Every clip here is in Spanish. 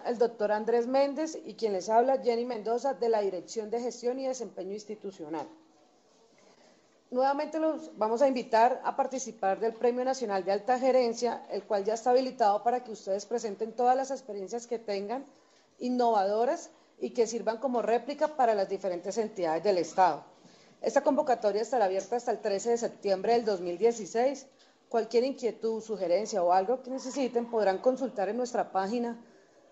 el doctor Andrés Méndez y quien les habla, Jenny Mendoza, de la Dirección de Gestión y Desempeño Institucional. Nuevamente los vamos a invitar a participar del Premio Nacional de Alta Gerencia, el cual ya está habilitado para que ustedes presenten todas las experiencias que tengan innovadoras y que sirvan como réplica para las diferentes entidades del Estado. Esta convocatoria estará abierta hasta el 13 de septiembre del 2016. Cualquier inquietud, sugerencia o algo que necesiten podrán consultar en nuestra página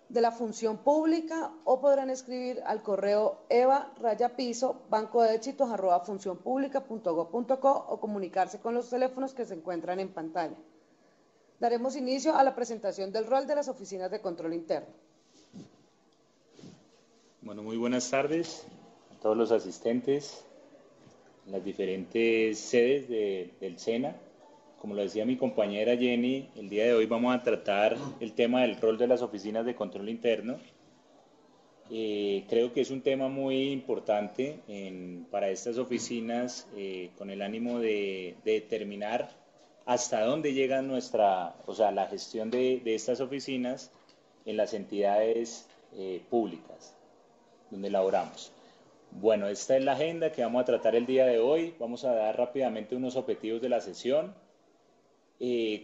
de la Función Pública o podrán escribir al correo eva-bancodeéxitos@funcionpublica.gov.co o comunicarse con los teléfonos que se encuentran en pantalla. Daremos inicio a la presentación del rol de las oficinas de control interno. Bueno, muy buenas tardes a todos los asistentes en las diferentes sedes del SENA. Como lo decía mi compañera Jenny, el día de hoy vamos a tratar el tema del rol de las oficinas de control interno. Creo que es un tema muy importante para estas oficinas con el ánimo de determinar hasta dónde llega la gestión de estas oficinas en las entidades públicas donde laboramos. Bueno, esta es la agenda que vamos a tratar el día de hoy. Vamos a dar rápidamente unos objetivos de la sesión.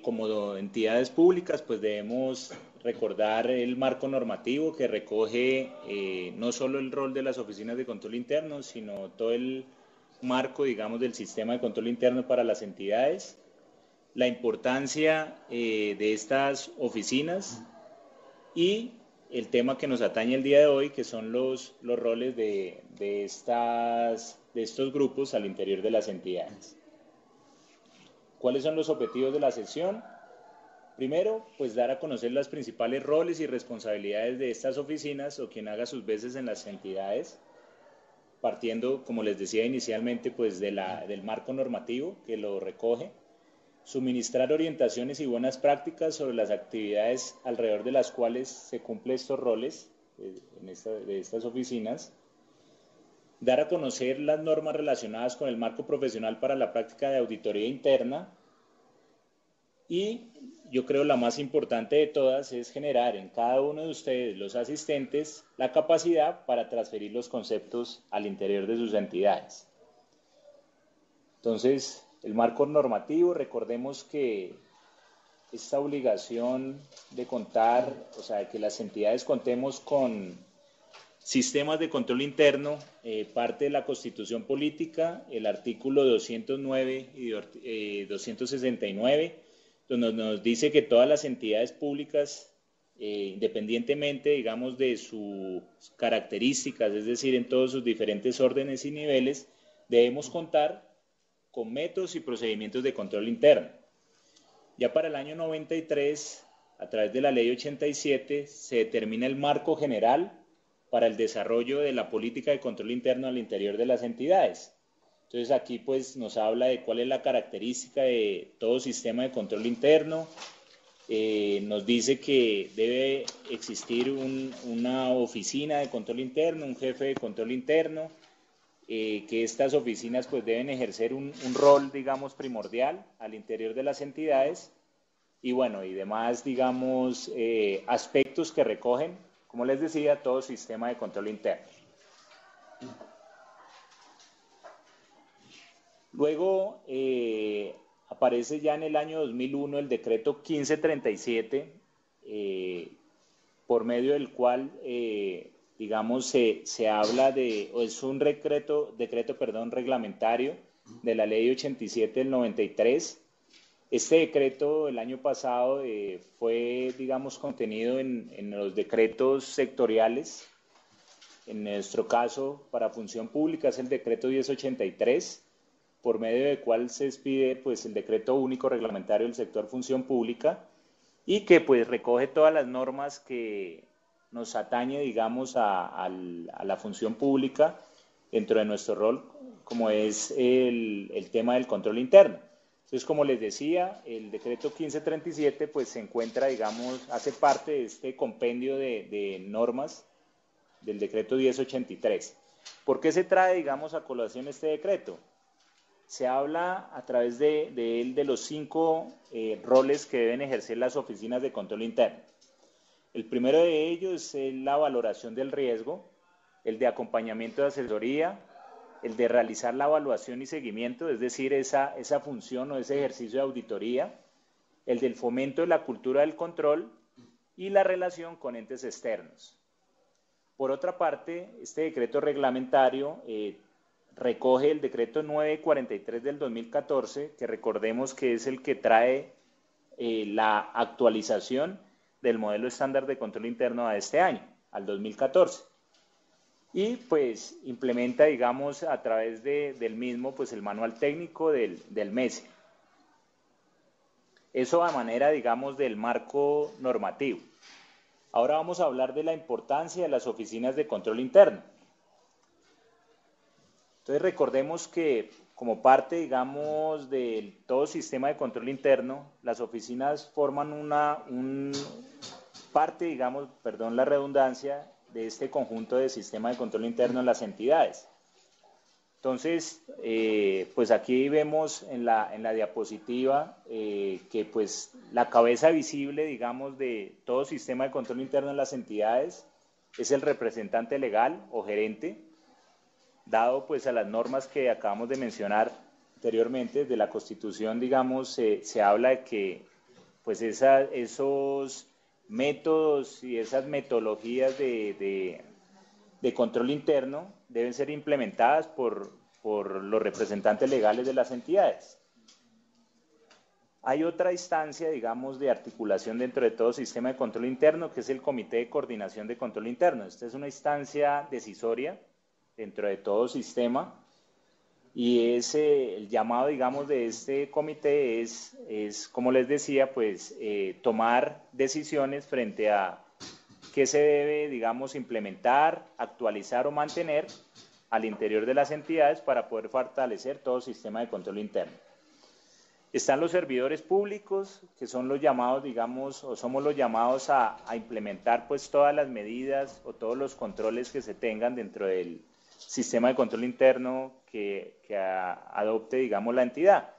Como entidades públicas, pues debemos recordar el marco normativo que recoge no solo el rol de las oficinas de control interno, sino todo el marco, digamos, del sistema de control interno para las entidades, la importancia de estas oficinas y el tema que nos atañe el día de hoy, que son los roles de estos grupos al interior de las entidades. ¿Cuáles son los objetivos de la sesión? Primero, pues dar a conocer los principales roles y responsabilidades de estas oficinas o quien haga sus veces en las entidades, partiendo, como les decía inicialmente, pues del marco normativo que lo recoge, suministrar orientaciones y buenas prácticas sobre las actividades alrededor de las cuales se cumplen estos roles de estas oficinas, dar a conocer las normas relacionadas con el marco profesional para la práctica de auditoría interna y yo creo la más importante de todas es generar en cada uno de ustedes, los asistentes, la capacidad para transferir los conceptos al interior de sus entidades. Entonces, el marco normativo, recordemos que esta obligación de contar, o sea, de que las entidades contemos con sistemas de control interno, parte de la Constitución Política, el artículo 209 y 269, donde nos dice que todas las entidades públicas, independientemente, digamos, de sus características, es decir, en todos sus diferentes órdenes y niveles, debemos contar con métodos y procedimientos de control interno. Ya para el año 93, a través de la Ley 87, se determina el marco general para el desarrollo de la política de control interno al interior de las entidades. Entonces aquí pues nos habla de cuál es la característica de todo sistema de control interno, nos dice que debe existir una oficina de control interno, un jefe de control interno, que estas oficinas pues deben ejercer un rol, digamos, primordial al interior de las entidades y bueno, y demás, digamos, aspectos que recogen, como les decía, todo sistema de control interno. Luego aparece ya en el año 2001 el decreto 1537, por medio del cual digamos, se habla de, o es un decreto, reglamentario de la ley 87 del 93. Este decreto el año pasado fue, digamos, contenido en los decretos sectoriales. En nuestro caso, para función pública es el decreto 1083, por medio del cual se expide pues, el decreto único reglamentario del sector función pública y que pues recoge todas las normas que nos atañe, digamos, a la función pública dentro de nuestro rol, como es el tema del control interno. Entonces, como les decía, el decreto 1537 pues se encuentra, digamos, hace parte de este compendio de normas del decreto 1083. ¿Por qué se trae, digamos, a colación este decreto? Se habla a través de él de los 5 roles que deben ejercer las oficinas de control interno. El primero de ellos es la valoración del riesgo, el de acompañamiento de asesoría, el de realizar la evaluación y seguimiento, es decir, esa función o ese ejercicio de auditoría, el del fomento de la cultura del control y la relación con entes externos. Por otra parte, este decreto reglamentario recoge el decreto 943 del 2014, que recordemos que es el que trae la actualización del modelo estándar de control interno a este año, al 2014. Y pues implementa, digamos, a través del mismo, pues el manual técnico del MESE. Eso a manera, digamos, del marco normativo. Ahora vamos a hablar de la importancia de las oficinas de control interno. Entonces recordemos que como parte, digamos, de todo sistema de control interno, las oficinas forman parte, digamos, perdón la redundancia, de este conjunto de sistema de control interno en las entidades. Entonces, pues aquí vemos en la diapositiva que pues la cabeza visible, digamos, de todo sistema de control interno en las entidades es el representante legal o gerente, dado pues a las normas que acabamos de mencionar anteriormente de la Constitución, digamos, se habla de que pues esos métodos y esas metodologías de control interno deben ser implementadas por los representantes legales de las entidades. Hay otra instancia, digamos, de articulación dentro de todo sistema de control interno, que es el Comité de Coordinación de Control Interno. Esta es una instancia decisoria dentro de todo sistema y el llamado, digamos, de este comité es como les decía, pues tomar decisiones frente a qué se debe, digamos, implementar, actualizar o mantener al interior de las entidades para poder fortalecer todo sistema de control interno. Están los servidores públicos, que son los llamados, digamos, o somos los llamados a implementar pues todas las medidas o todos los controles que se tengan dentro del sistema de control interno que adopte, digamos, la entidad.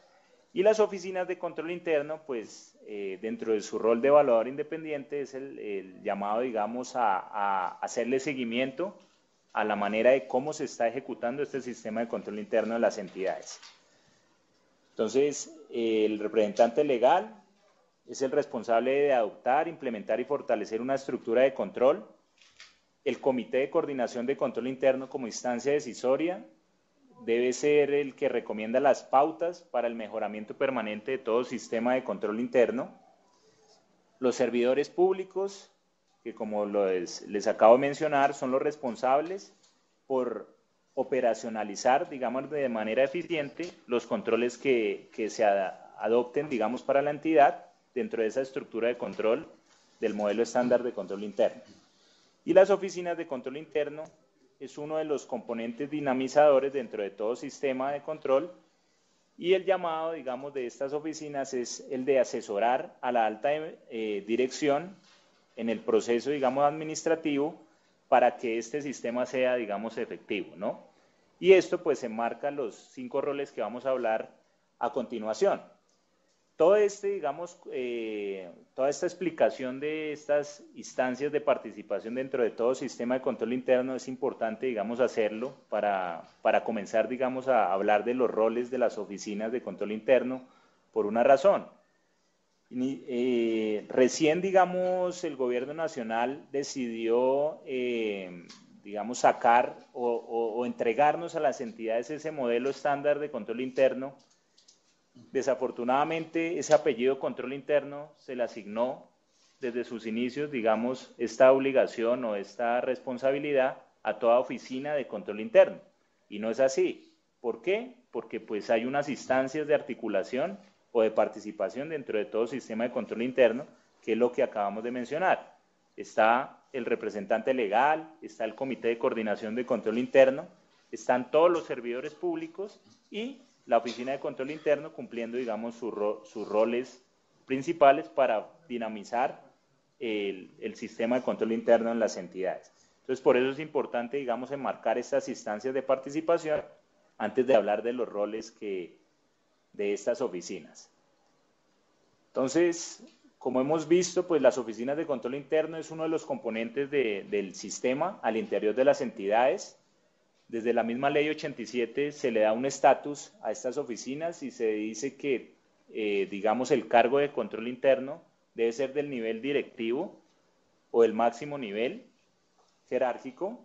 Y las oficinas de control interno, pues, dentro de su rol de evaluador independiente, es el llamado, digamos, a hacerle seguimiento a la manera de cómo se está ejecutando este sistema de control interno de las entidades. Entonces, el representante legal es el responsable de adoptar, implementar y fortalecer una estructura de control. El Comité de Coordinación de Control Interno como instancia decisoria debe ser el que recomienda las pautas para el mejoramiento permanente de todo sistema de control interno. Los servidores públicos, que como les acabo de mencionar, son los responsables por operacionalizar, digamos, de manera eficiente los controles que se adopten, digamos, para la entidad dentro de esa estructura de control del modelo estándar de control interno. Y las oficinas de control interno es uno de los componentes dinamizadores dentro de todo sistema de control y el llamado, digamos, de estas oficinas es el de asesorar a la alta dirección en el proceso, digamos, administrativo para que este sistema sea, digamos, efectivo, ¿no? Y esto pues enmarca los 5 roles que vamos a hablar a continuación. Todo digamos, toda esta explicación de estas instancias de participación dentro de todo sistema de control interno es importante, digamos, hacerlo para comenzar, digamos, a hablar de los roles de las oficinas de control interno por una razón. Recién, digamos, el gobierno nacional decidió, digamos, sacar o entregarnos a las entidades ese modelo estándar de control interno. Desafortunadamente, ese apellido control interno se le asignó desde sus inicios, digamos, esta obligación o esta responsabilidad a toda oficina de control interno. Y no es así. ¿Por qué? Porque pues hay unas instancias de articulación o de participación dentro de todo sistema de control interno, que es lo que acabamos de mencionar. Está el representante legal, está el Comité de Coordinación de Control Interno, están todos los servidores públicos y la Oficina de Control Interno cumpliendo, digamos, sus roles principales para dinamizar el sistema de control interno en las entidades. Entonces, por eso es importante, digamos, enmarcar estas instancias de participación antes de hablar de los roles de estas oficinas. Entonces, como hemos visto, pues las oficinas de control interno es uno de los componentes del sistema al interior de las entidades. Desde la misma ley 87 se le da un estatus a estas oficinas y se dice que, digamos, el cargo de control interno debe ser del nivel directivo o del máximo nivel jerárquico,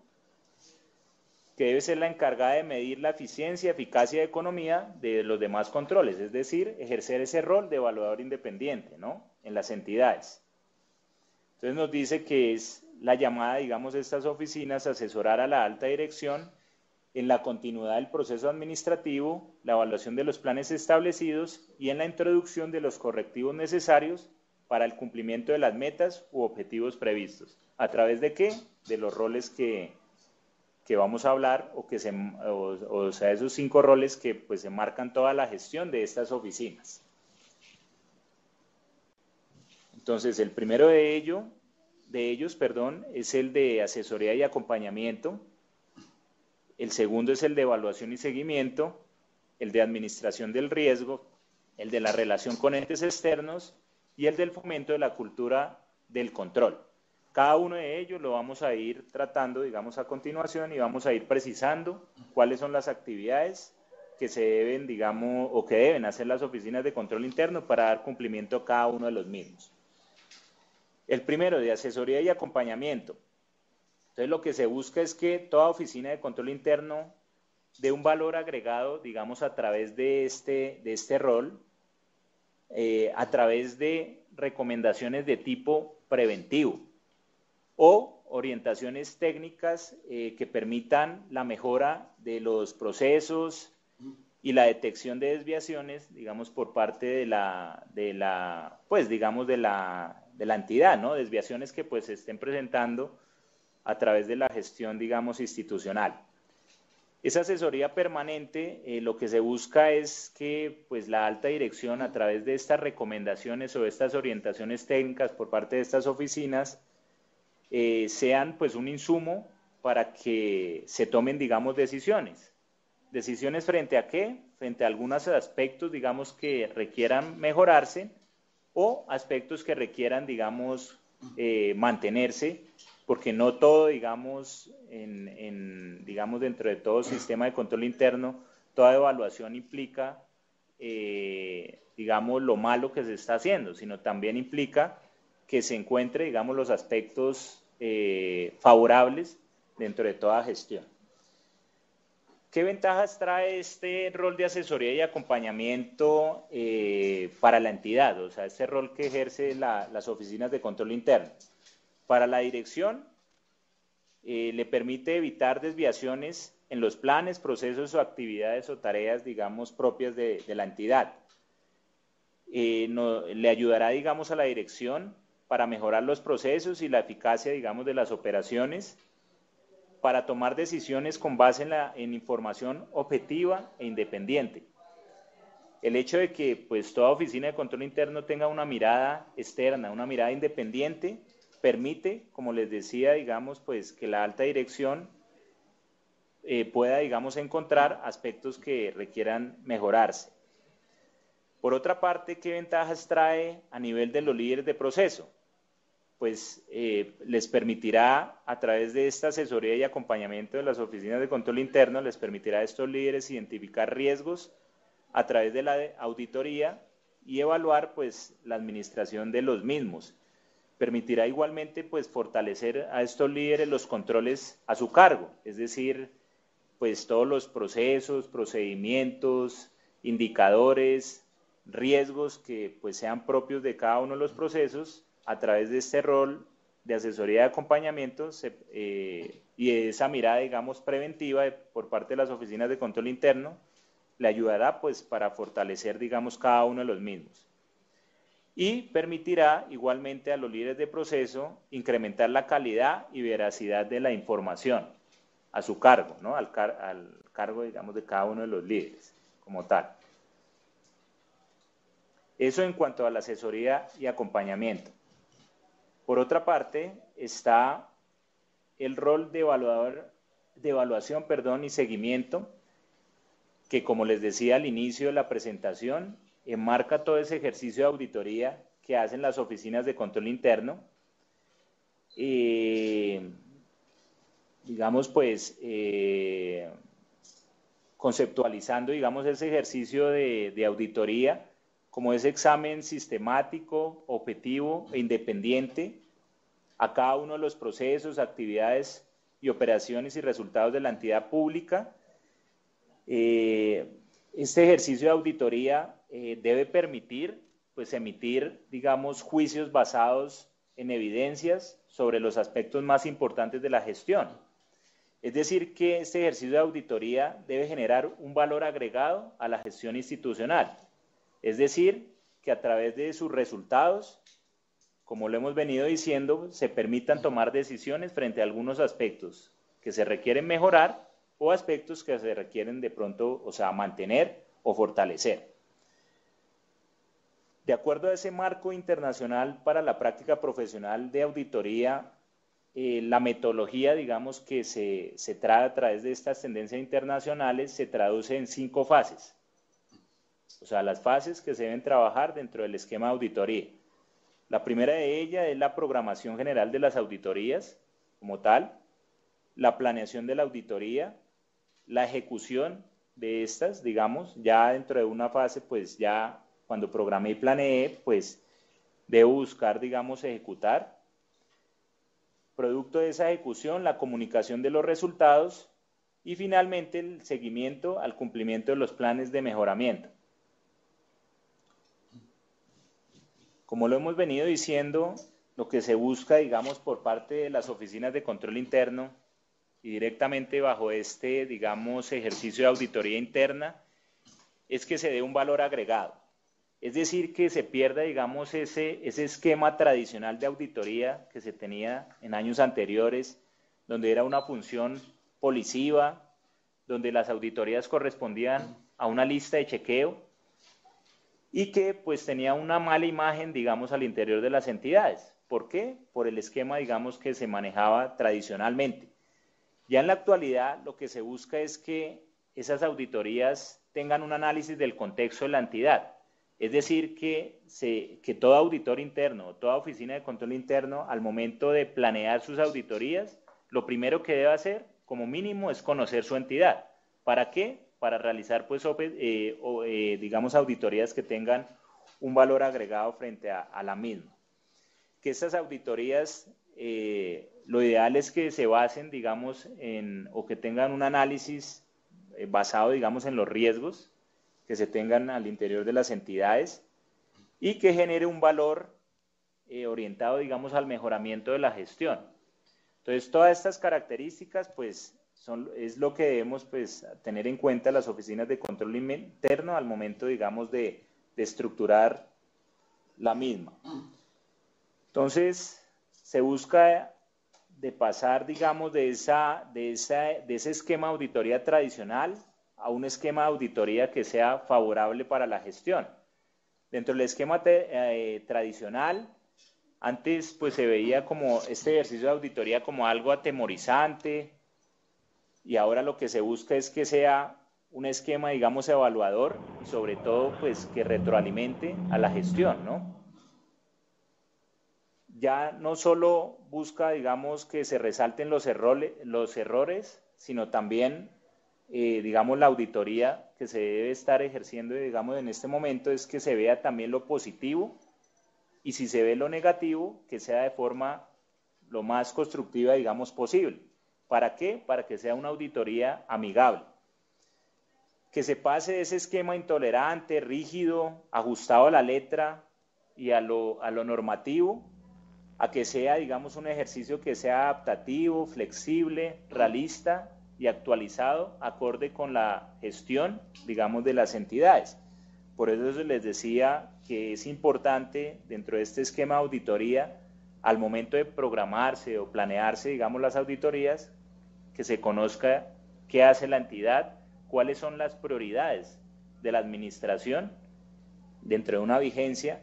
que debe ser la encargada de medir la eficiencia, eficacia y economía de los demás controles, es decir, ejercer ese rol de evaluador independiente, ¿no?, en las entidades. Entonces nos dice que es la llamada, digamos, de estas oficinas a asesorar a la alta dirección en la continuidad del proceso administrativo, la evaluación de los planes establecidos y en la introducción de los correctivos necesarios para el cumplimiento de las metas u objetivos previstos. ¿A través de qué? De los roles que vamos a hablar, o sea, esos 5 roles que pues se marcan toda la gestión de estas oficinas. Entonces, el primero de ellos, es el de asesoría y acompañamiento. El segundo es el de evaluación y seguimiento, el de administración del riesgo, el de la relación con entes externos y el del fomento de la cultura del control. Cada uno de ellos lo vamos a ir tratando, digamos, a continuación y vamos a ir precisando cuáles son las actividades que se deben, digamos, o que deben hacer las oficinas de control interno para dar cumplimiento a cada uno de los mismos. El primero, de asesoría y acompañamiento. Entonces, lo que se busca es que toda oficina de control interno dé un valor agregado, digamos, a través de este rol, a través de recomendaciones de tipo preventivo o orientaciones técnicas que permitan la mejora de los procesos y la detección de desviaciones, digamos, por parte de la entidad, ¿no? Desviaciones que pues se estén presentando a través de la gestión, digamos, institucional. Esa asesoría permanente, lo que se busca es que pues, la alta dirección, a través de estas recomendaciones o estas orientaciones técnicas por parte de estas oficinas, sean pues, un insumo para que se tomen, digamos, decisiones. ¿Decisiones frente a qué? Frente a algunos aspectos, digamos, que requieran mejorarse o aspectos que requieran, digamos, mantenerse, porque no todo, digamos, digamos, dentro de todo sistema de control interno, toda evaluación implica, digamos, lo malo que se está haciendo, sino también implica que se encuentre, digamos, los aspectos favorables dentro de toda gestión. ¿Qué ventajas trae este rol de asesoría y acompañamiento para la entidad? O sea, este rol que ejerce las oficinas de control interno. Para la dirección, le permite evitar desviaciones en los planes, procesos o actividades o tareas, digamos, propias de la entidad. Le ayudará, digamos, a la dirección para mejorar los procesos y la eficacia, digamos, de las operaciones, para tomar decisiones con base en información objetiva e independiente. El hecho de que pues, toda oficina de control interno tenga una mirada externa, una mirada independiente, permite, como les decía, digamos, pues, que la alta dirección pueda, digamos, encontrar aspectos que requieran mejorarse. Por otra parte, ¿qué ventajas trae a nivel de los líderes de proceso? Pues les permitirá, a través de esta asesoría y acompañamiento de las oficinas de control interno, les permitirá a estos líderes identificar riesgos a través de la auditoría y evaluar pues, la administración de los mismos. Permitirá igualmente pues, fortalecer a estos líderes los controles a su cargo, es decir, pues, todos los procesos, procedimientos, indicadores, riesgos que pues, sean propios de cada uno de los procesos. A través de este rol de asesoría y acompañamiento y de esa mirada, digamos, preventiva por parte de las oficinas de control interno, le ayudará pues para fortalecer, digamos, cada uno de los mismos. Y permitirá igualmente a los líderes de proceso incrementar la calidad y veracidad de la información a su cargo, ¿no? al cargo, digamos, de cada uno de los líderes como tal. Eso en cuanto a la asesoría y acompañamiento. Por otra parte, está el rol de evaluación y seguimiento, que como les decía al inicio de la presentación, enmarca todo ese ejercicio de auditoría que hacen las oficinas de control interno. Digamos, pues, conceptualizando, digamos, ese ejercicio de auditoría como ese examen sistemático, objetivo e independiente a cada uno de los procesos, actividades y operaciones y resultados de la entidad pública. Este ejercicio de auditoría debe permitir, pues, emitir, digamos, juicios basados en evidencias sobre los aspectos más importantes de la gestión. Es decir, que este ejercicio de auditoría debe generar un valor agregado a la gestión institucional. Es decir, que a través de sus resultados, como lo hemos venido diciendo, se permitan tomar decisiones frente a algunos aspectos que se requieren mejorar o aspectos que se requieren de pronto, o sea, mantener o fortalecer. De acuerdo a ese marco internacional para la práctica profesional de auditoría, la metodología, digamos, que se trae a través de estas tendencias internacionales se traduce en 5 fases. O sea, las fases que se deben trabajar dentro del esquema de auditoría. La primera de ellas es la programación general de las auditorías como tal, la planeación de la auditoría, la ejecución de estas, digamos, ya dentro de una fase, pues ya cuando programé y planeé, pues debo buscar, digamos, ejecutar. Producto de esa ejecución, la comunicación de los resultados y finalmente el seguimiento al cumplimiento de los planes de mejoramiento. Como lo hemos venido diciendo, lo que se busca, digamos, por parte de las oficinas de control interno y directamente bajo este, digamos, ejercicio de auditoría interna, es que se dé un valor agregado. Es decir, que se pierda, digamos, ese esquema tradicional de auditoría que se tenía en años anteriores, donde era una función policiva, donde las auditorías correspondían a una lista de chequeo, y que pues tenía una mala imagen, digamos, al interior de las entidades. ¿Por qué? Por el esquema, digamos, que se manejaba tradicionalmente. Ya en la actualidad lo que se busca es que esas auditorías tengan un análisis del contexto de la entidad. Es decir, que todo auditor interno, toda oficina de control interno, al momento de planear sus auditorías, lo primero que debe hacer, como mínimo, es conocer su entidad. ¿Para qué? Para realizar, pues, digamos, auditorías que tengan un valor agregado frente a la misma. Que estas auditorías, lo ideal es que se basen, digamos, o que tengan un análisis basado, digamos, en los riesgos que se tengan al interior de las entidades y que genere un valor orientado, digamos, al mejoramiento de la gestión. Entonces, todas estas características, pues, es lo que debemos, pues, tener en cuenta las oficinas de control interno al momento, digamos, de estructurar la misma. Entonces, se busca de pasar, digamos, de ese esquema de auditoría tradicional a un esquema de auditoría que sea favorable para la gestión. Dentro del esquema tradicional, antes pues se veía como este ejercicio de auditoría como algo atemorizante y ahora lo que se busca es que sea un esquema, digamos, evaluador y sobre todo pues que retroalimente a la gestión, ¿no? Ya no solo busca, digamos, que se resalten los errores, sino también, digamos, la auditoría que se debe estar ejerciendo, digamos, en este momento es que se vea también lo positivo y si se ve lo negativo, que sea de forma lo más constructiva, digamos, posible. ¿Para qué? Para que sea una auditoría amigable. Que se pase de ese esquema intolerante, rígido, ajustado a la letra y a lo normativo, a que sea, digamos, un ejercicio que sea adaptativo, flexible, realista y actualizado, acorde con la gestión, digamos, de las entidades. Por eso les decía que es importante, dentro de este esquema de auditoría, al momento de programarse o planearse, digamos, las auditorías, que se conozca qué hace la entidad, cuáles son las prioridades de la administración dentro de una vigencia,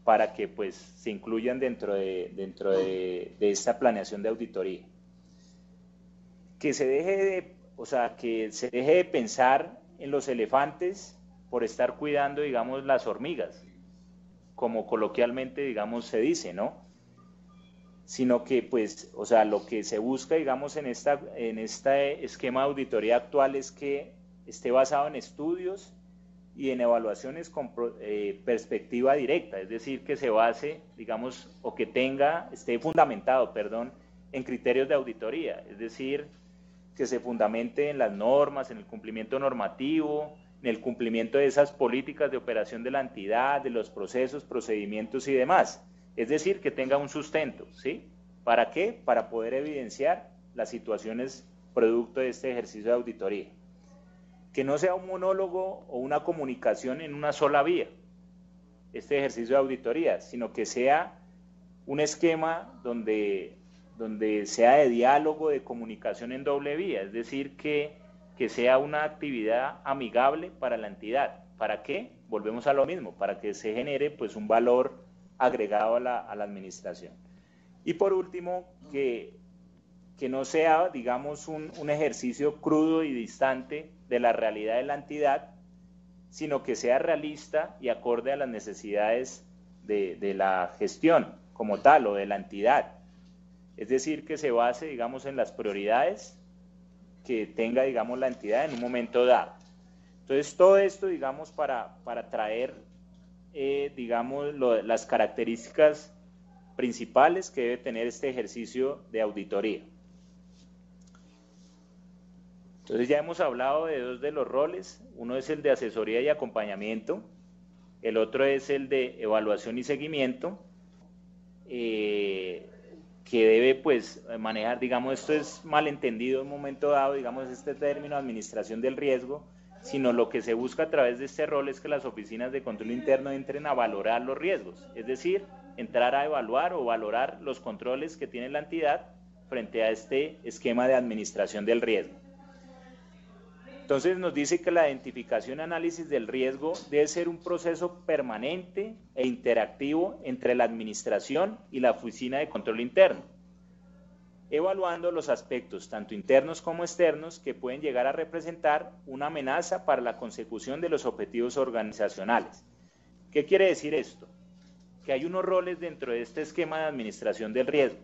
para que pues se incluyan dentro de esta planeación de auditoría. Que se deje de pensar en los elefantes por estar cuidando, digamos, las hormigas. como coloquialmente, digamos, se dice, ¿no? Sino que, pues, o sea, lo que se busca, digamos, en este esquema de auditoría actual es que esté basado en estudios y en evaluaciones con perspectiva directa, es decir, que se base, digamos, o que esté fundamentado, perdón, en criterios de auditoría, es decir, que se fundamente en las normas, en el cumplimiento normativo, en el cumplimiento de esas políticas de operación de la entidad, de los procesos, procedimientos y demás. Es decir, que tenga un sustento, ¿sí? ¿Para qué? Para poder evidenciar las situaciones producto de este ejercicio de auditoría. Que no sea un monólogo o una comunicación en una sola vía, este ejercicio de auditoría, sino que sea un esquema donde sea de diálogo, de comunicación en doble vía, es decir, que sea una actividad amigable para la entidad. ¿Para qué? Volvemos a lo mismo, para que se genere pues un valor agregado a la administración. Y por último, que no sea, digamos, un ejercicio crudo y distante de la realidad de la entidad, sino que sea realista y acorde a las necesidades de la gestión como tal o de la entidad. Es decir, que se base, digamos, en las prioridades que tenga, digamos, la entidad en un momento dado. Entonces, todo esto, digamos, para traer, digamos, las características principales que debe tener este ejercicio de auditoría. Entonces, ya hemos hablado de dos de los roles. Uno es el de asesoría y acompañamiento. El otro es el de evaluación y seguimiento. Que debe pues manejar, digamos, esto es malentendido en un momento dado, digamos, este término administración del riesgo, sino lo que se busca a través de este rol es que las oficinas de control interno entren a valorar los riesgos, es decir, entrar a evaluar o valorar los controles que tiene la entidad frente a este esquema de administración del riesgo. Entonces nos dice que la identificación y análisis del riesgo debe ser un proceso permanente e interactivo entre la administración y la oficina de control interno, evaluando los aspectos tanto internos como externos que pueden llegar a representar una amenaza para la consecución de los objetivos organizacionales. ¿Qué quiere decir esto? Que hay unos roles dentro de este esquema de administración del riesgo.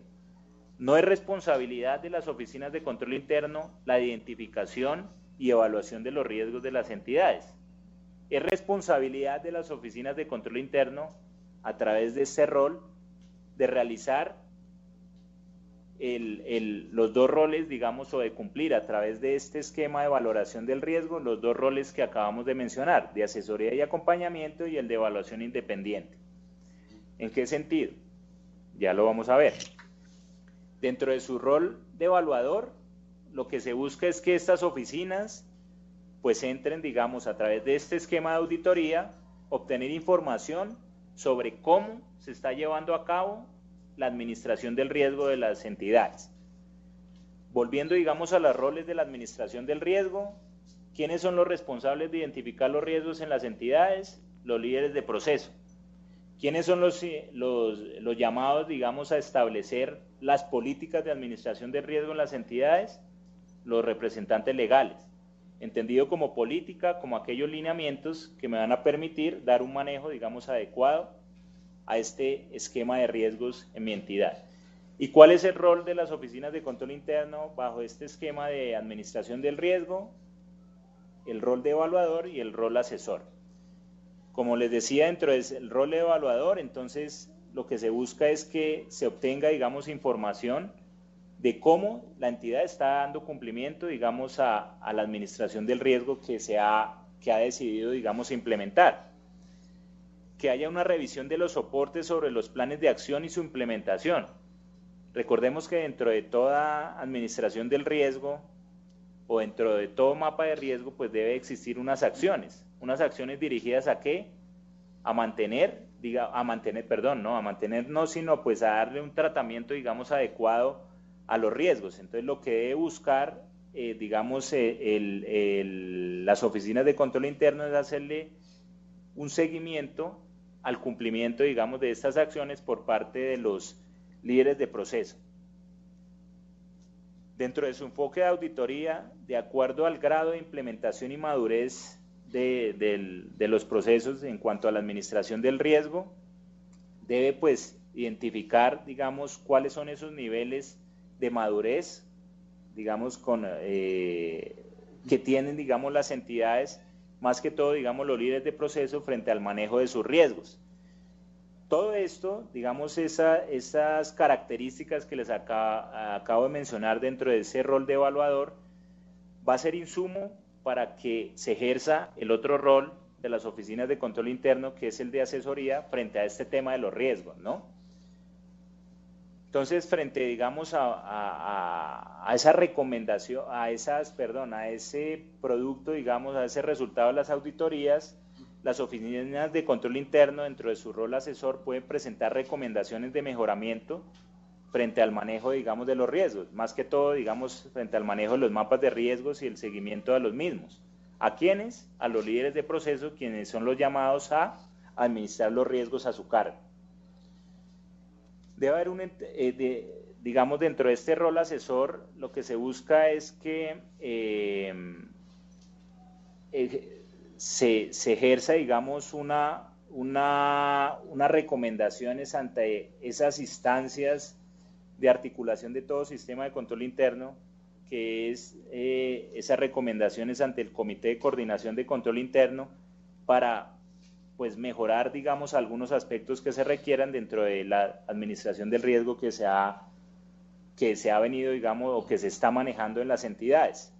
No es responsabilidad de las oficinas de control interno la identificación y evaluación de los riesgos de las entidades. Es responsabilidad de las oficinas de control interno, a través de este rol, de realizar los dos roles, digamos, o de cumplir a través de este esquema de valoración del riesgo, los dos roles que acabamos de mencionar, de asesoría y acompañamiento y el de evaluación independiente. ¿En qué sentido? Ya lo vamos a ver. Dentro de su rol de evaluador, lo que se busca es que estas oficinas pues entren, digamos, a través de este esquema de auditoría, obtener información sobre cómo se está llevando a cabo la administración del riesgo de las entidades. Volviendo, digamos, a los roles de la administración del riesgo, ¿quiénes son los responsables de identificar los riesgos en las entidades? Los líderes de proceso. ¿Quiénes son los llamados, digamos, a establecer las políticas de administración del riesgo en las entidades? Los representantes legales, entendido como política, como aquellos lineamientos que me van a permitir dar un manejo, digamos, adecuado a este esquema de riesgos en mi entidad. ¿Y cuál es el rol de las oficinas de control interno bajo este esquema de administración del riesgo? El rol de evaluador y el rol asesor. Como les decía, dentro del rol de evaluador, entonces lo que se busca es que se obtenga, digamos, información de cómo la entidad está dando cumplimiento, digamos, a la administración del riesgo que ha decidido, digamos, implementar. Que haya una revisión de los soportes sobre los planes de acción y su implementación. Recordemos que dentro de toda administración del riesgo o dentro de todo mapa de riesgo, pues debe existir unas acciones dirigidas ¿a qué? A mantener, no, sino pues a darle un tratamiento, digamos, adecuado a los riesgos. Entonces lo que debe buscar, las oficinas de control interno es hacerle un seguimiento al cumplimiento, digamos, de estas acciones por parte de los líderes de proceso. Dentro de su enfoque de auditoría, de acuerdo al grado de implementación y madurez de los procesos en cuanto a la administración del riesgo, debe pues identificar, digamos, cuáles son esos niveles de madurez, digamos, que tienen, digamos, las entidades, más que todo, digamos, los líderes de proceso frente al manejo de sus riesgos. Todo esto, digamos, esas características que les acabo de mencionar dentro de ese rol de evaluador, va a ser insumo para que se ejerza el otro rol de las oficinas de control interno, que es el de asesoría frente a este tema de los riesgos, ¿no? Entonces, frente, digamos, a esa recomendación, a ese producto, digamos, a ese resultado de las auditorías, las oficinas de control interno, dentro de su rol asesor, pueden presentar recomendaciones de mejoramiento frente al manejo, digamos, de los riesgos, más que todo, digamos, frente al manejo de los mapas de riesgos y el seguimiento de los mismos. ¿A quiénes? A los líderes de proceso, quienes son los llamados a administrar los riesgos a su cargo. Debe haber digamos, dentro de este rol asesor, lo que se busca es que se ejerza, digamos, unas recomendaciones ante esas instancias de articulación de todo sistema de control interno, que es esas recomendaciones ante el Comité de Coordinación de Control Interno para pues mejorar, digamos, algunos aspectos que se requieran dentro de la administración del riesgo que se ha venido, digamos, o que se está manejando en las entidades.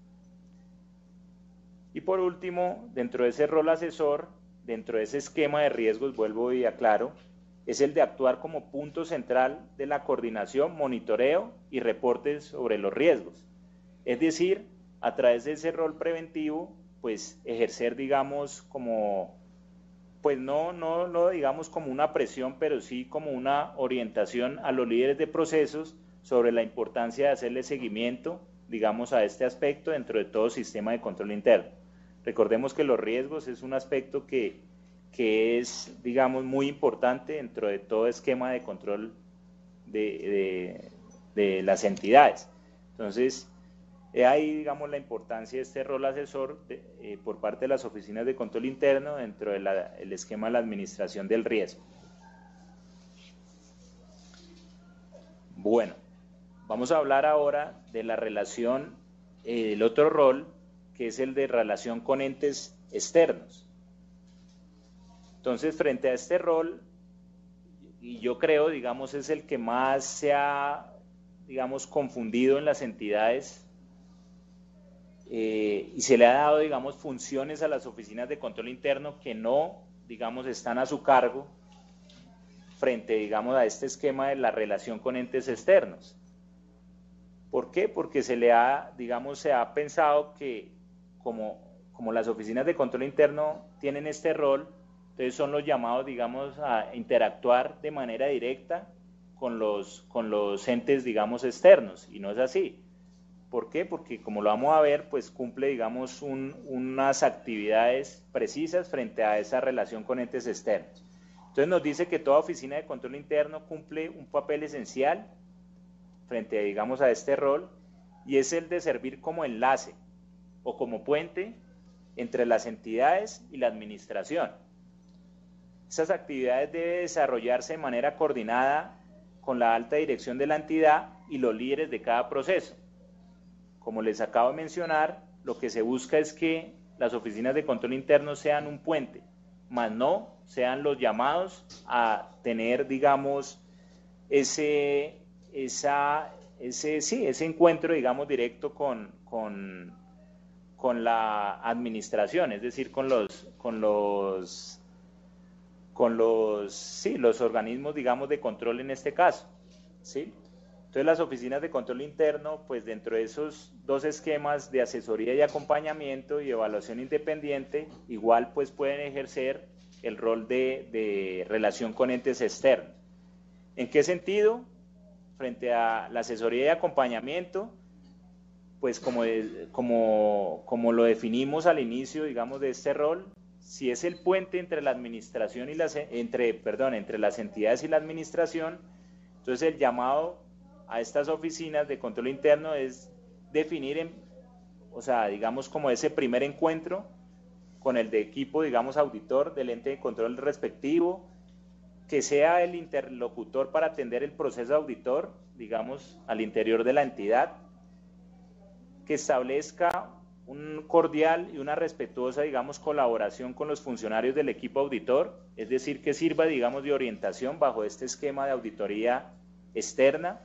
Y por último, dentro de ese rol asesor, dentro de ese esquema de riesgos, vuelvo y aclaro, es el de actuar como punto central de la coordinación, monitoreo y reportes sobre los riesgos. Es decir, a través de ese rol preventivo, pues ejercer, digamos, como, pues no digamos como una presión, pero sí como una orientación a los líderes de procesos sobre la importancia de hacerle seguimiento, digamos, a este aspecto dentro de todo sistema de control interno. Recordemos que los riesgos es un aspecto que es, digamos, muy importante dentro de todo esquema de control de las entidades. Entonces, ahí, digamos, la importancia de este rol asesor por parte de las oficinas de control interno dentro del esquema de la administración del riesgo. Bueno, vamos a hablar ahora de la relación, el otro rol, que es el de relación con entes externos. Entonces, frente a este rol, y yo creo, digamos, es el que más se ha, digamos, confundido en las entidades, y se le ha dado, digamos, funciones a las oficinas de control interno que no, digamos, están a su cargo frente, digamos, a este esquema de la relación con entes externos. ¿Por qué? Porque se ha pensado que como las oficinas de control interno tienen este rol, entonces son los llamados, digamos, a interactuar de manera directa con los entes, digamos, externos, y no es así. ¿Por qué? Porque como lo vamos a ver, pues cumple, digamos, unas actividades precisas frente a esa relación con entes externos. Entonces nos dice que toda oficina de control interno cumple un papel esencial frente, digamos, a este rol, y es el de servir como enlace o como puente entre las entidades y la administración. Esas actividades deben desarrollarse de manera coordinada con la alta dirección de la entidad y los líderes de cada proceso. Como les acabo de mencionar, lo que se busca es que las oficinas de control interno sean un puente, más no sean los llamados a tener, digamos, ese encuentro, digamos, directo con la administración, es decir, con los organismos, digamos, de control en este caso, ¿sí? Entonces las oficinas de control interno, pues dentro de esos dos esquemas de asesoría y acompañamiento y evaluación independiente, igual pues pueden ejercer el rol de relación con entes externos. ¿En qué sentido? Frente a la asesoría y acompañamiento, pues como lo definimos al inicio, digamos, de este rol, si es el puente entre la administración y entre las entidades y la administración, entonces el llamado a estas oficinas de control interno es definir, digamos, como ese primer encuentro con el de equipo, digamos, auditor del ente de control respectivo, que sea el interlocutor para atender el proceso auditor, digamos, al interior de la entidad, que establezca un cordial y una respetuosa, digamos, colaboración con los funcionarios del equipo auditor, es decir, que sirva, digamos, de orientación bajo este esquema de auditoría externa,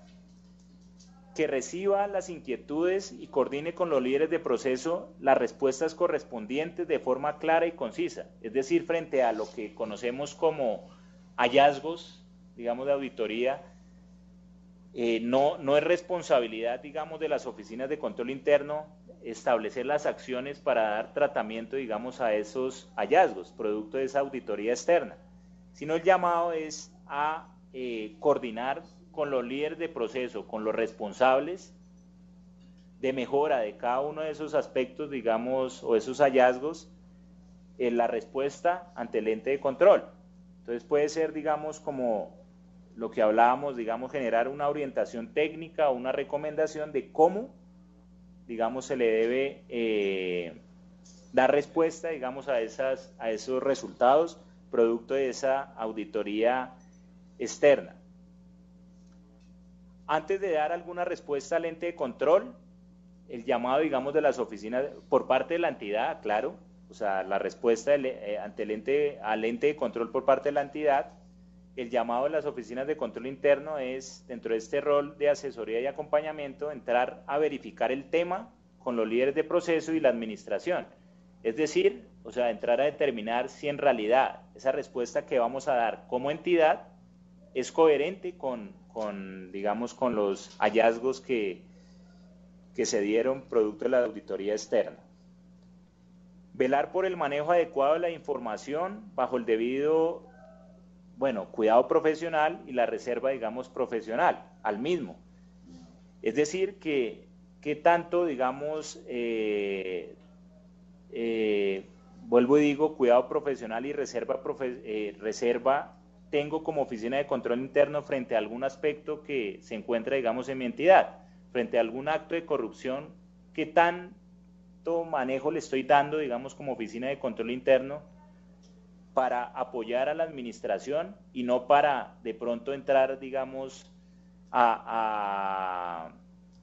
que reciba las inquietudes y coordine con los líderes de proceso las respuestas correspondientes de forma clara y concisa, es decir, frente a lo que conocemos como hallazgos, digamos, de auditoría, no es responsabilidad, digamos, de las oficinas de control interno establecer las acciones para dar tratamiento, digamos, a esos hallazgos, producto de esa auditoría externa, sino el llamado es a coordinar con los líderes de proceso, con los responsables de mejora de cada uno de esos aspectos, digamos, o esos hallazgos, en la respuesta ante el ente de control. Entonces puede ser, digamos, como lo que hablábamos, digamos, generar una orientación técnica o una recomendación de cómo, digamos, se le debe dar respuesta, digamos, a esos resultados producto de esa auditoría externa. Antes de dar alguna respuesta al ente de control, el llamado, digamos, de las oficinas, por parte de la entidad, claro, o sea, la respuesta ante al ente de control por parte de la entidad, el llamado de las oficinas de control interno es, dentro de este rol de asesoría y acompañamiento, entrar a verificar el tema con los líderes de proceso y la administración. Es decir, o sea, entrar a determinar si en realidad esa respuesta que vamos a dar como entidad es coherente digamos, con los hallazgos que se dieron producto de la auditoría externa. Velar por el manejo adecuado de la información bajo el debido, cuidado profesional y la reserva, digamos, profesional al mismo. Es decir, que tanto, digamos, vuelvo y digo, cuidado profesional y reserva tengo como oficina de control interno frente a algún aspecto que se encuentra, digamos, en mi entidad, frente a algún acto de corrupción, ¿qué tanto manejo le estoy dando, digamos, como oficina de control interno para apoyar a la administración y no para de pronto entrar, digamos, a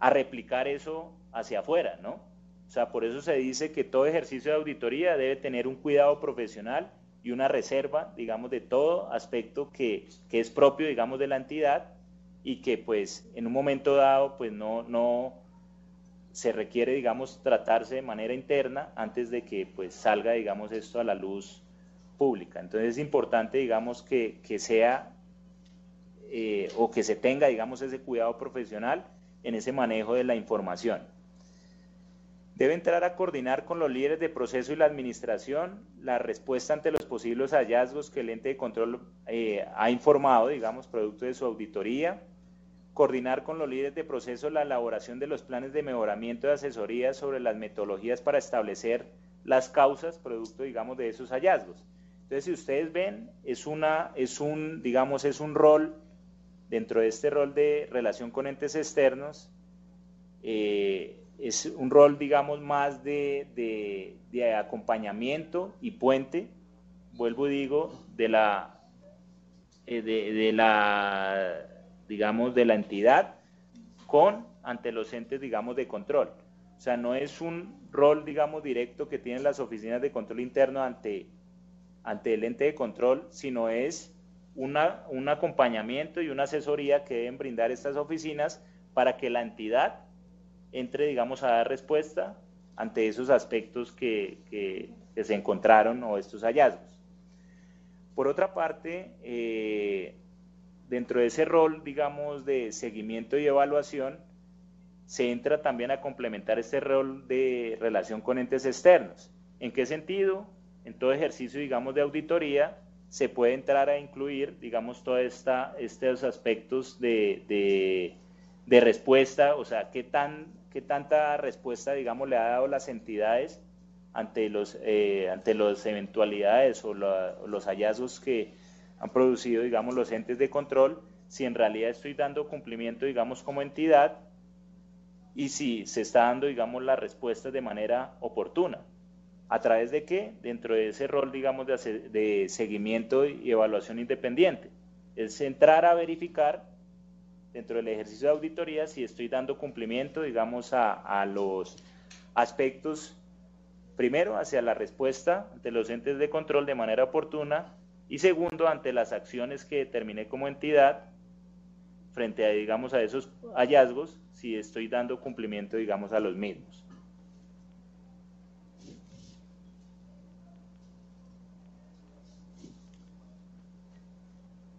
replicar eso hacia afuera, ¿no? O sea, por eso se dice que todo ejercicio de auditoría debe tener un cuidado profesional y una reserva, digamos, de todo aspecto que es propio, digamos, de la entidad y que, pues, en un momento dado, pues, no se requiere, digamos, tratarse de manera interna antes de que, pues, salga, digamos, esto a la luz pública. Entonces es importante, digamos, que sea o que se tenga, digamos, ese cuidado profesional en ese manejo de la información. Debe entrar a coordinar con los líderes de proceso y la administración la respuesta ante los posibles hallazgos que el ente de control ha informado, digamos, producto de su auditoría. Coordinar con los líderes de proceso la elaboración de los planes de mejoramiento de asesoría sobre las metodologías para establecer las causas producto, digamos, de esos hallazgos. Entonces, si ustedes ven, es un rol, dentro de este rol de relación con entes externos, es un rol, digamos, más de acompañamiento y puente, vuelvo y digo, digamos, de la entidad ante los entes, digamos, de control. O sea, no es un rol, digamos, directo que tienen las oficinas de control interno ante el ente de control, sino es un acompañamiento y una asesoría que deben brindar estas oficinas para que la entidad entre, digamos, a dar respuesta ante esos aspectos que se encontraron o estos hallazgos. Por otra parte, dentro de ese rol, digamos, de seguimiento y evaluación, se entra también a complementar este rol de relación con entes externos. ¿En qué sentido? En todo ejercicio, digamos, de auditoría, se puede entrar a incluir, digamos, todos estos aspectos de respuesta, o sea, qué tanta respuesta, digamos, le ha dado las entidades ante las eventualidades o los hallazgos que han producido, digamos, los entes de control, si en realidad estoy dando cumplimiento, digamos, como entidad y si se está dando, digamos, las respuestas de manera oportuna. ¿A través de qué? Dentro de ese rol, digamos, de seguimiento y evaluación independiente. es entrar a verificar dentro del ejercicio de auditoría si estoy dando cumplimiento, digamos, a los aspectos, primero, hacia la respuesta ante los entes de control de manera oportuna, y segundo, ante las acciones que determiné como entidad frente a, digamos, a esos hallazgos, si estoy dando cumplimiento, digamos, a los mismos.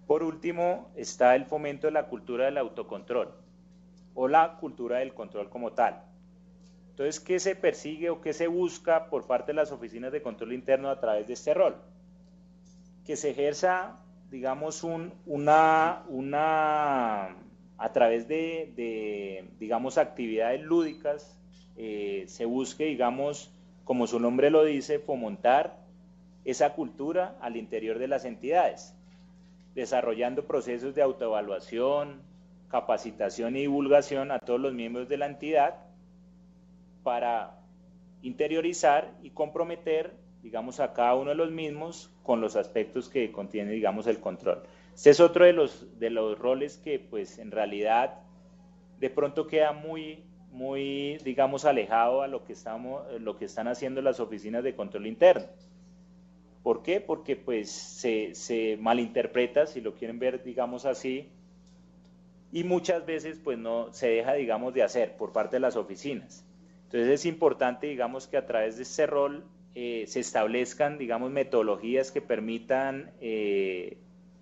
Por último, está el fomento de la cultura del autocontrol o la cultura del control como tal. Entonces, ¿qué se persigue o qué se busca por parte de las oficinas de control interno a través de este rol? Que se ejerza, digamos, a través de digamos, actividades lúdicas, se busque, digamos, como su nombre lo dice, fomentar esa cultura al interior de las entidades, desarrollando procesos de autoevaluación, capacitación y divulgación a todos los miembros de la entidad para interiorizar y comprometer, digamos, a cada uno de los mismos con los aspectos que contiene, digamos, el control. Este es otro de los roles que, pues, en realidad, de pronto queda muy, digamos, alejado a lo que están haciendo las oficinas de control interno. ¿Por qué? Porque pues se malinterpreta, si lo quieren ver, digamos así, y muchas veces pues no se deja, digamos, de hacer por parte de las oficinas. Entonces es importante, digamos, que a través de este rol se establezcan, digamos, metodologías que permitan,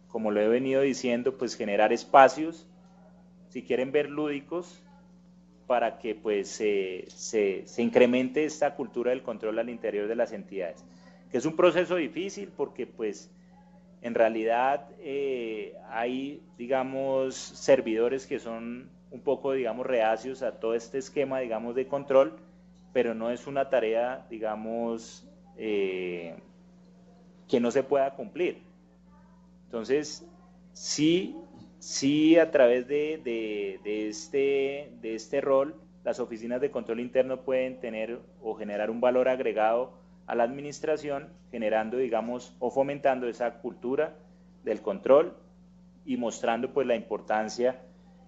como lo he venido diciendo, pues generar espacios, si quieren ver lúdicos, para que pues se incremente esta cultura del control al interior de las entidades. Que es un proceso difícil porque pues en realidad hay, digamos, servidores que son un poco, digamos, reacios a todo este esquema, digamos, de control, pero no es una tarea, digamos, que no se pueda cumplir. Entonces, sí a través de este rol, las oficinas de control interno pueden tener o generar un valor agregado a la administración, generando, digamos, o fomentando esa cultura del control y mostrando pues la importancia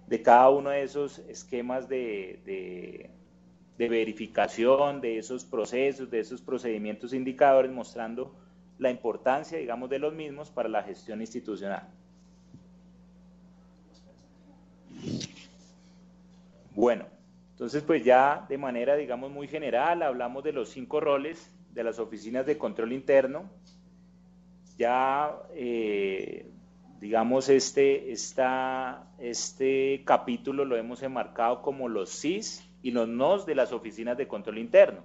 de cada uno de esos esquemas de verificación, de esos procesos, de esos procedimientos indicadores, mostrando la importancia, digamos, de los mismos para la gestión institucional. Bueno, entonces pues ya de manera, digamos, muy general, hablamos de los 5 roles de las oficinas de control interno. Ya, digamos, este capítulo lo hemos enmarcado como los sís y los nos de las oficinas de control interno,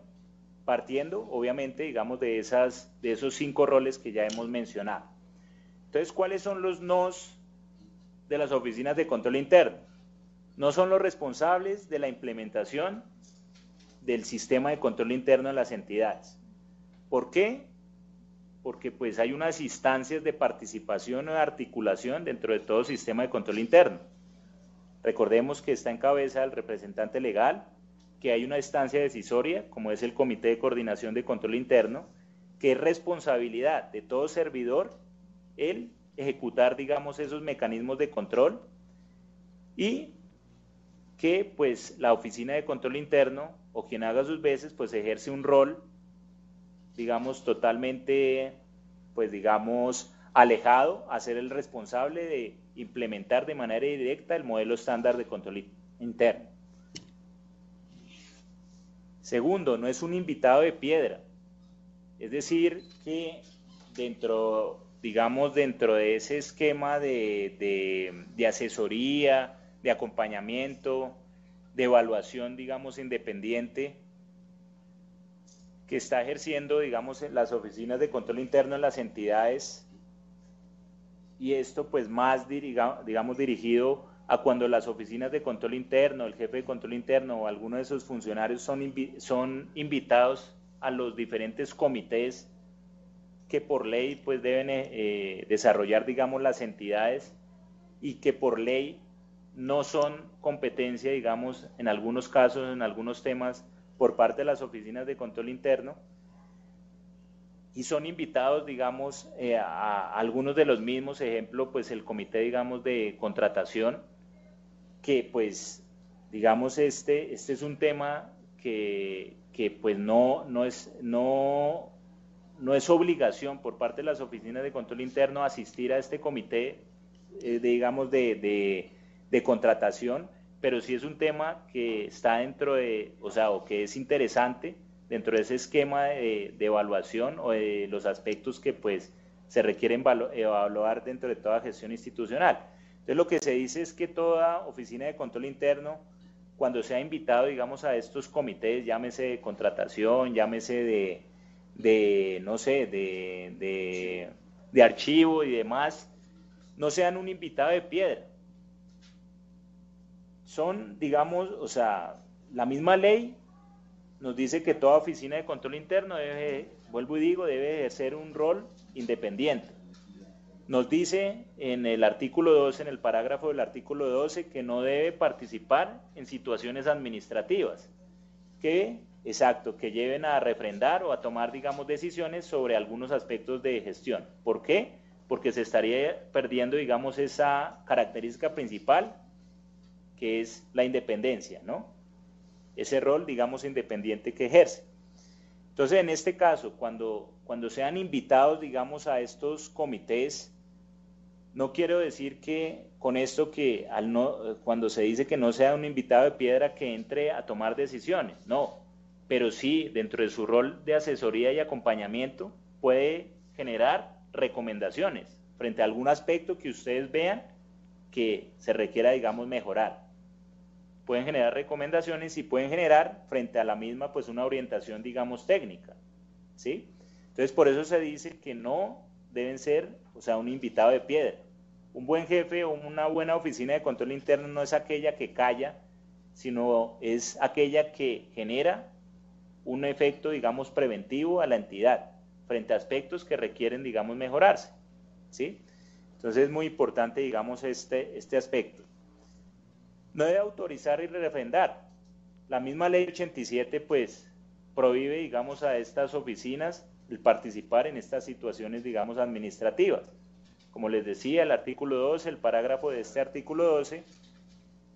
partiendo, obviamente, digamos, de esos 5 roles que ya hemos mencionado. Entonces, ¿cuáles son los nos de las oficinas de control interno? No son los responsables de la implementación del sistema de control interno en las entidades. ¿Por qué? Porque pues hay unas instancias de participación o de articulación dentro de todo sistema de control interno. Recordemos que está en cabeza el representante legal, que hay una instancia decisoria, como es el Comité de Coordinación de Control Interno, que es responsabilidad de todo servidor el ejecutar, digamos, esos mecanismos de control, y que pues la oficina de control interno o quien haga sus veces pues ejerce un rol, digamos, totalmente, pues digamos, alejado a ser el responsable de implementar de manera directa el modelo estándar de control interno. Segundo, no es un invitado de piedra, es decir, que dentro, digamos, dentro de ese esquema de asesoría, de acompañamiento, de evaluación, digamos, independiente, que está ejerciendo, digamos, en las oficinas de control interno en las entidades, y esto pues más, digamos, dirigido a cuando las oficinas de control interno, el jefe de control interno o alguno de sus funcionarios son invitados a los diferentes comités que por ley pues deben desarrollar, digamos, las entidades, y que por ley no son competencia, digamos, en algunos casos, en algunos temas, por parte de las oficinas de control interno. y son invitados, digamos, a algunos de los mismos, ejemplo, pues el comité, digamos, de contratación, que pues, digamos, este es un tema que pues no es obligación por parte de las oficinas de control interno asistir a este comité, digamos, de contratación, pero sí es un tema que está dentro de, o que es interesante dentro de ese esquema de evaluación o de los aspectos que pues se requieren evaluar dentro de toda gestión institucional. Entonces lo que se dice es que toda oficina de control interno, cuando sea invitado, digamos, a estos comités, llámese de contratación, llámese no sé, de archivo y demás, no sean un invitado de piedra. Son, digamos, la misma ley nos dice que toda oficina de control interno debe, vuelvo y digo, debe ejercer un rol independiente. Nos dice en el artículo 12, en el parágrafo del artículo 12, que no debe participar en situaciones administrativas que lleven a refrendar o a tomar, digamos, decisiones sobre algunos aspectos de gestión. ¿Por qué? Porque se estaría perdiendo, digamos, esa característica principal que es la independencia, ¿no? Ese rol, digamos, independiente que ejerce. Entonces, en este caso, cuando sean invitados, digamos, a estos comités, no quiero decir que con esto que cuando se dice que no sea un invitado de piedra que entre a tomar decisiones, no, pero sí, dentro de su rol de asesoría y acompañamiento, puede generar recomendaciones frente a algún aspecto que ustedes vean que se requiera, digamos, mejorar. Pueden generar recomendaciones y pueden generar frente a la misma pues una orientación, digamos, técnica, ¿sí? Entonces por eso se dice que no deben ser, un invitado de piedra. Un buen jefe o una buena oficina de control interno no es aquella que calla, sino es aquella que genera un efecto, digamos, preventivo a la entidad frente a aspectos que requieren, digamos, mejorarse, ¿sí? Entonces es muy importante, digamos, este aspecto. No debe autorizar y refrendar. La misma ley 87 pues prohíbe, digamos, a estas oficinas el participar en estas situaciones, digamos, administrativas. Como les decía, el artículo 12, el parágrafo de este artículo 12,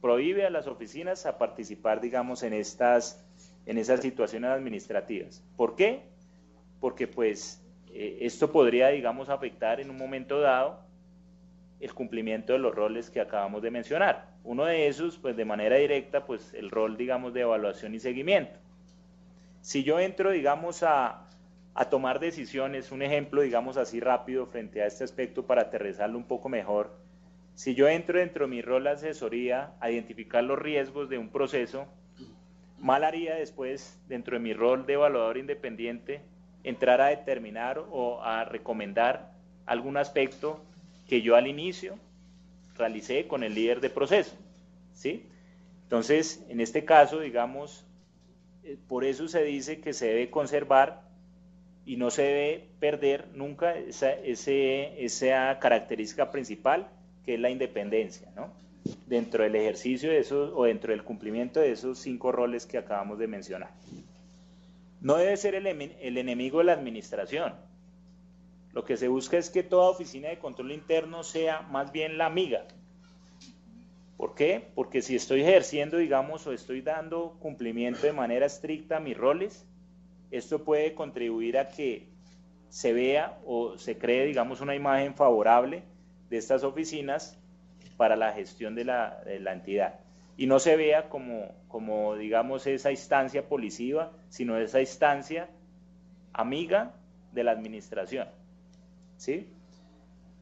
prohíbe a las oficinas a participar, digamos, en esas situaciones administrativas. ¿Por qué? Porque pues esto podría, digamos, afectar en un momento dado el cumplimiento de los roles que acabamos de mencionar. Uno de esos, pues de manera directa, pues el rol, digamos, de evaluación y seguimiento. Si yo entro, digamos, a tomar decisiones, un ejemplo, digamos, así rápido frente a este aspecto para aterrizarlo un poco mejor, si yo entro dentro de mi rol de asesoría a identificar los riesgos de un proceso, mal haría después, dentro de mi rol de evaluador independiente, entrar a determinar o a recomendar algún aspecto que yo al inicio realicé con el líder de proceso, ¿sí? Entonces, en este caso, digamos, por eso se dice que se debe conservar y no se debe perder nunca esa característica principal, que es la independencia, ¿no? Dentro del ejercicio de esos, o dentro del cumplimiento de esos 5 roles que acabamos de mencionar. No debe ser el enemigo de la administración. Lo que se busca es que toda oficina de control interno sea más bien la amiga. ¿Por qué? Porque si estoy ejerciendo, digamos, o estoy dando cumplimiento de manera estricta a mis roles, esto puede contribuir a que se vea o se cree, digamos, una imagen favorable de estas oficinas para la gestión de la entidad. Y no se vea como, digamos, esa instancia policiva, sino esa instancia amiga de la administración, ¿sí?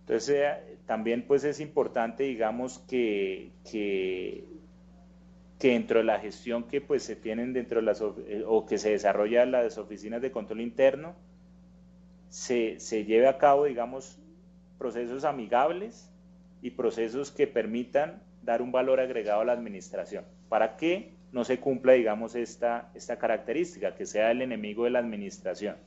Entonces, también pues es importante, digamos, que dentro de la gestión que pues se tienen dentro de o que se desarrolla en las oficinas de control interno, se lleve a cabo, digamos, procesos amigables y procesos que permitan dar un valor agregado a la administración, para que no se cumpla, digamos, esta característica, que sea el enemigo de la administración.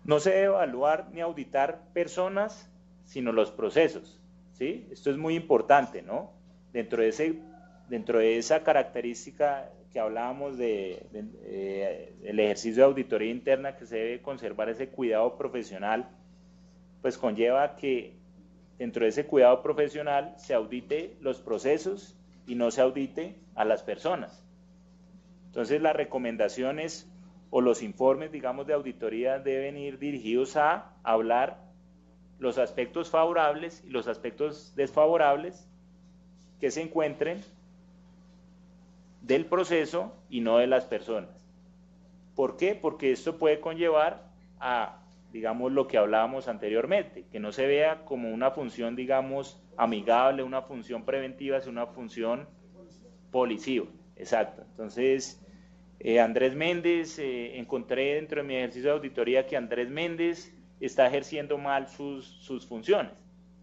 No se debe evaluar ni auditar personas, sino los procesos, ¿sí? Esto es muy importante, ¿no? Dentro de esa característica que hablábamos del ejercicio de auditoría interna, que se debe conservar ese cuidado profesional, pues conlleva que dentro de ese cuidado profesional se audite los procesos y no se audite a las personas. Entonces las recomendaciones o los informes, digamos, de auditoría deben ir dirigidos a hablar los aspectos favorables y los aspectos desfavorables que se encuentren del proceso y no de las personas. ¿Por qué? Porque esto puede conllevar a, digamos, lo que hablábamos anteriormente, que no se vea como una función, digamos, amigable, una función preventiva, sino una función policiva. Exacto. Entonces, Andrés Méndez, encontré dentro de mi ejercicio de auditoría que Andrés Méndez está ejerciendo mal sus funciones.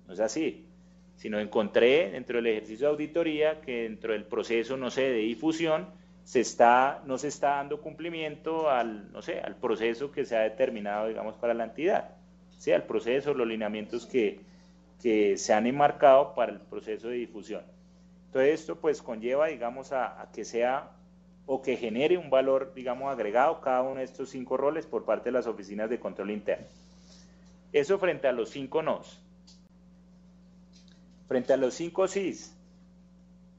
No es así, sino encontré dentro del ejercicio de auditoría que dentro del proceso, no sé, de difusión, no se está dando cumplimiento al proceso que se ha determinado, digamos, para la entidad, ¿sí? Al proceso, los lineamientos que se han enmarcado para el proceso de difusión. Entonces esto pues conlleva, digamos, a que sea o que genere un valor, digamos, agregado cada uno de estos 5 roles por parte de las oficinas de control interno. Eso frente a los 5 nos. Frente a los 5 sís,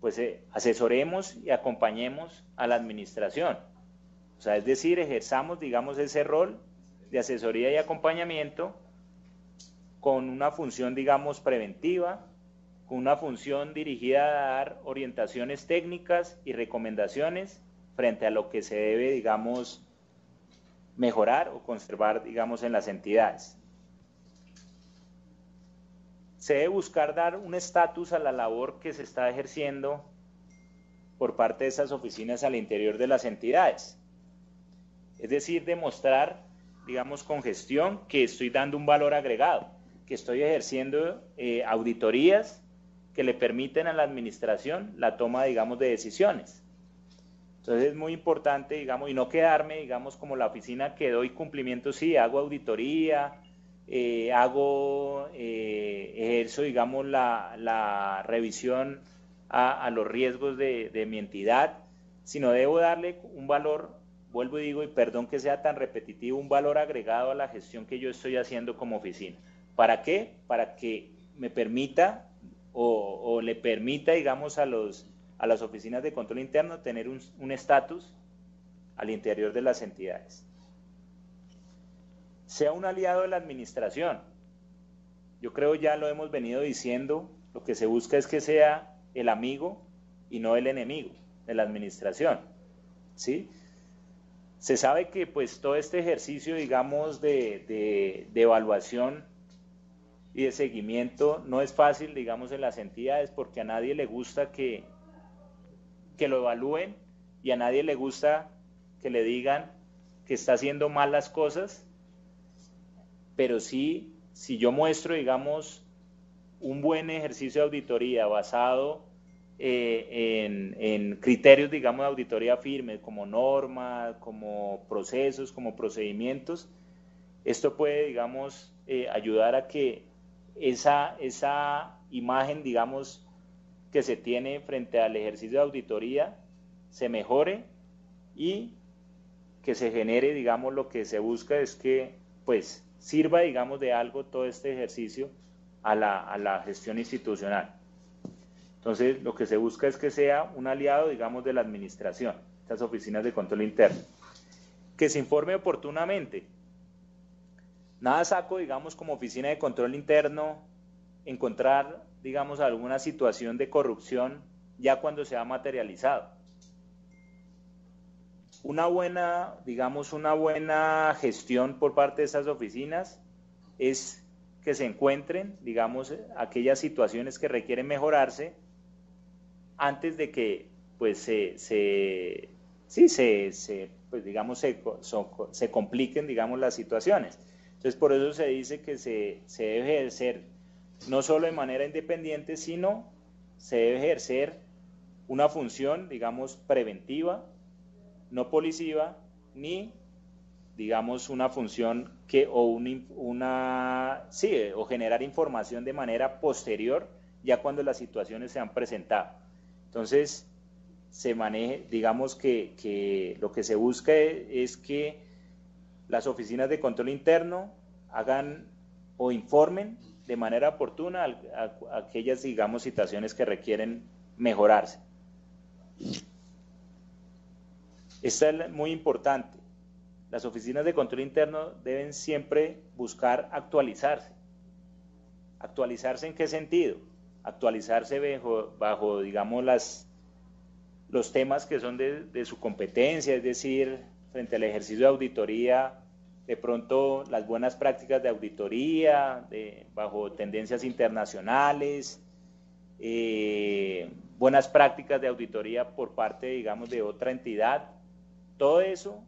pues asesoremos y acompañemos a la administración. O sea, es decir, ejerzamos, digamos, ese rol de asesoría y acompañamiento con una función, digamos, preventiva, con una función dirigida a dar orientaciones técnicas y recomendaciones frente a lo que se debe, digamos, mejorar o conservar, digamos, en las entidades. Se debe buscar dar un estatus a la labor que se está ejerciendo por parte de esas oficinas al interior de las entidades. Es decir, demostrar, digamos, con gestión que estoy dando un valor agregado, que estoy ejerciendo auditorías que le permiten a la administración la toma, digamos, de decisiones. Entonces es muy importante, digamos, y no quedarme, digamos, como la oficina que doy cumplimiento, sí, hago auditoría, ejerzo, digamos, la revisión a los riesgos de mi entidad, sino debo darle un valor, vuelvo y digo, y perdón que sea tan repetitivo, un valor agregado a la gestión que yo estoy haciendo como oficina. ¿Para qué? Para que me permita o le permita, digamos, a las oficinas de control interno tener un estatus al interior de las entidades. Sea un aliado de la administración. Yo creo ya lo hemos venido diciendo, lo que se busca es que sea el amigo y no el enemigo de la administración, ¿sí? Se sabe que pues todo este ejercicio, digamos, de evaluación y de seguimiento no es fácil, digamos, en las entidades, porque a nadie le gusta que lo evalúen y a nadie le gusta que le digan que está haciendo mal las cosas, pero sí, si yo muestro, digamos, un buen ejercicio de auditoría basado en criterios, digamos, de auditoría firme, como normas, como procesos, como procedimientos, esto puede, digamos, ayudar a que esa imagen, digamos, que se tiene frente al ejercicio de auditoría se mejore y que se genere, digamos, lo que se busca es que, pues, sirva, digamos, de algo todo este ejercicio a la gestión institucional. Entonces, lo que se busca es que sea un aliado, digamos, de la administración, estas oficinas de control interno. Que se informe oportunamente. Nada saco, digamos, como oficina de control interno, encontrar, digamos, alguna situación de corrupción ya cuando se ha materializado. Una buena gestión por parte de esas oficinas es que se encuentren, digamos, aquellas situaciones que requieren mejorarse antes de que, pues, se compliquen, digamos, las situaciones. Entonces, por eso se dice que se debe ejercer no solo de manera independiente, sino se debe ejercer una función, digamos, preventiva, no policiva, ni, digamos, una función o generar información de manera posterior, ya cuando las situaciones se han presentado. Entonces, se maneje, digamos que lo que se busca es que las oficinas de control interno hagan o informen de manera oportuna a aquellas, digamos, situaciones que requieren mejorarse. Esta es muy importante. Las oficinas de control interno deben siempre buscar actualizarse. ¿Actualizarse en qué sentido? Actualizarse bajo digamos, los temas que son de su competencia, es decir, frente al ejercicio de auditoría, de pronto las buenas prácticas de auditoría, bajo tendencias internacionales, buenas prácticas de auditoría por parte, digamos, de otra entidad. Todo eso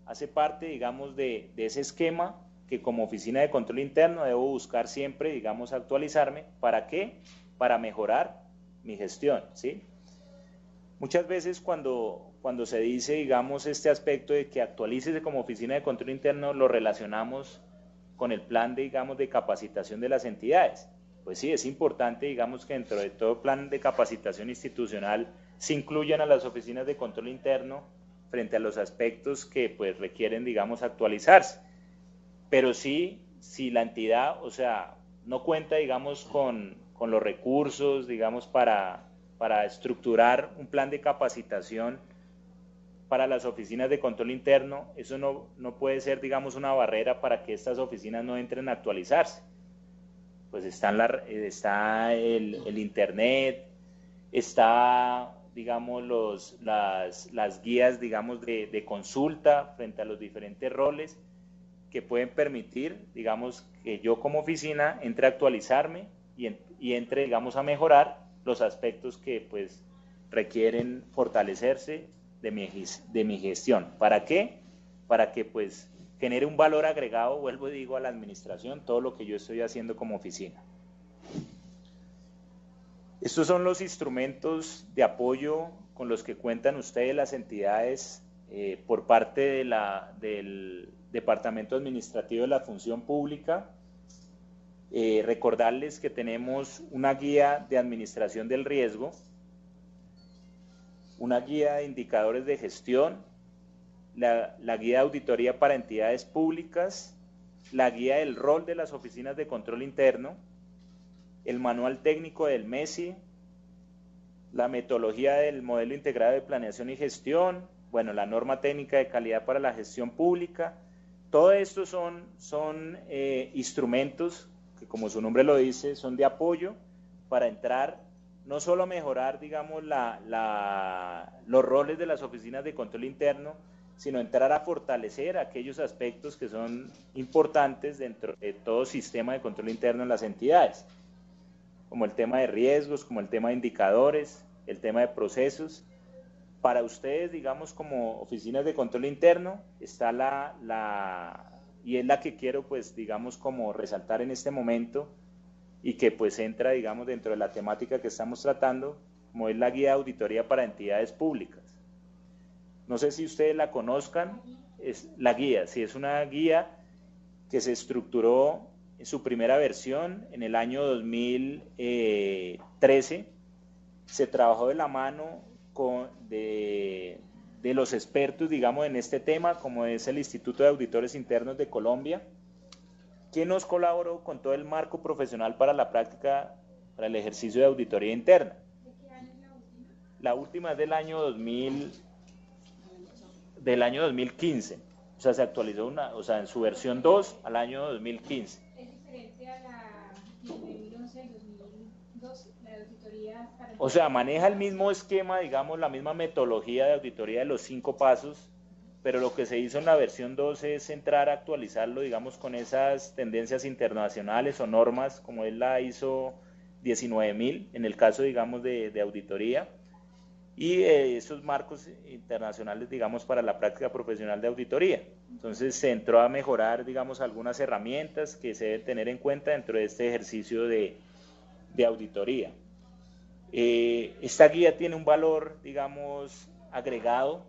hace parte, digamos, de ese esquema que como oficina de control interno debo buscar siempre, digamos, actualizarme. ¿Para qué? Para mejorar mi gestión, ¿sí? Muchas veces cuando se dice, digamos, este aspecto de que actualícese como oficina de control interno, lo relacionamos con el plan, digamos, de capacitación de las entidades. Pues sí, es importante, digamos, que dentro de todo plan de capacitación institucional se incluyan a las oficinas de control interno frente a los aspectos que pues requieren, digamos, actualizarse. Pero sí, si la entidad, o sea, no cuenta, digamos, con los recursos, digamos, para estructurar un plan de capacitación para las oficinas de control interno, eso no puede ser, digamos, una barrera para que estas oficinas no entren a actualizarse. Pues está el internet, está, digamos, las guías, digamos, de consulta frente a los diferentes roles que pueden permitir, digamos, que yo como oficina entre a actualizarme y entre, digamos, a mejorar los aspectos que, pues, requieren fortalecerse de mi gestión. ¿Para qué? Para que, pues, genere un valor agregado, vuelvo y digo, a la administración, todo lo que yo estoy haciendo como oficina. Estos son los instrumentos de apoyo con los que cuentan ustedes, las entidades, por parte del Departamento Administrativo de la Función Pública. Recordarles que tenemos una guía de administración del riesgo, una guía de indicadores de gestión, la guía de auditoría para entidades públicas, la guía del rol de las oficinas de control interno, el manual técnico del MESI, la metodología del modelo integrado de planeación y gestión, bueno, la norma técnica de calidad para la gestión pública. Todo esto son instrumentos que, como su nombre lo dice, son de apoyo para entrar no solo a mejorar, digamos, los roles de las oficinas de control interno, sino entrar a fortalecer aquellos aspectos que son importantes dentro de todo sistema de control interno en las entidades, como el tema de riesgos, como el tema de indicadores, el tema de procesos. Para ustedes, digamos, como oficinas de control interno, está y es la que quiero, pues, digamos, como resaltar en este momento y que, pues, entra, digamos, dentro de la temática que estamos tratando, como es la guía de auditoría para entidades públicas. No sé si ustedes la conozcan, es la guía, sí, es una guía que se estructuró en su primera versión en el año 2013, se trabajó de la mano de los expertos, digamos, en este tema, como es el Instituto de Auditores Internos de Colombia, que nos colaboró con todo el marco profesional para la práctica, para el ejercicio de auditoría interna. ¿De qué año es la última? La última es del año 2015, o sea, se actualizó en su versión 2 al año 2015. ¿Es diferente a la de 2011 y 2012, la de auditoría para... O sea, maneja el mismo esquema, digamos, la misma metodología de auditoría de los 5 pasos, pero lo que se hizo en la versión 2 es entrar a actualizarlo, digamos, con esas tendencias internacionales o normas, como es la ISO 19000, en el caso, digamos, de auditoría, y esos marcos internacionales, digamos, para la práctica profesional de auditoría. Entonces se entró a mejorar, digamos, algunas herramientas que se deben tener en cuenta dentro de este ejercicio de auditoría. Esta guía tiene un valor, digamos, agregado,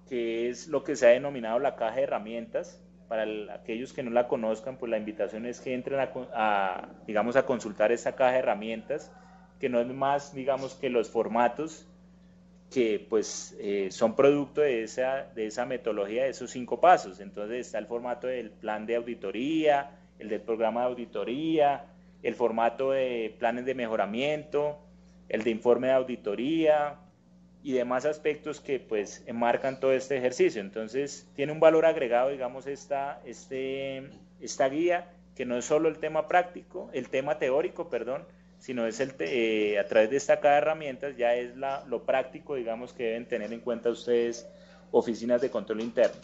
que es lo que se ha denominado la caja de herramientas. Para aquellos que no la conozcan, pues la invitación es que entren digamos, a consultar esta caja de herramientas, que no es más, digamos, que los formatos que pues son producto de esa metodología, de esos 5 pasos. Entonces está el formato del plan de auditoría, el del programa de auditoría, el formato de planes de mejoramiento, el de informe de auditoría y demás aspectos que pues enmarcan todo este ejercicio. Entonces tiene un valor agregado, digamos, esta guía, que no es solo el tema práctico, el tema teórico, perdón, sino es a través de esta caja de herramientas ya es lo práctico, digamos, que deben tener en cuenta ustedes, oficinas de control interno.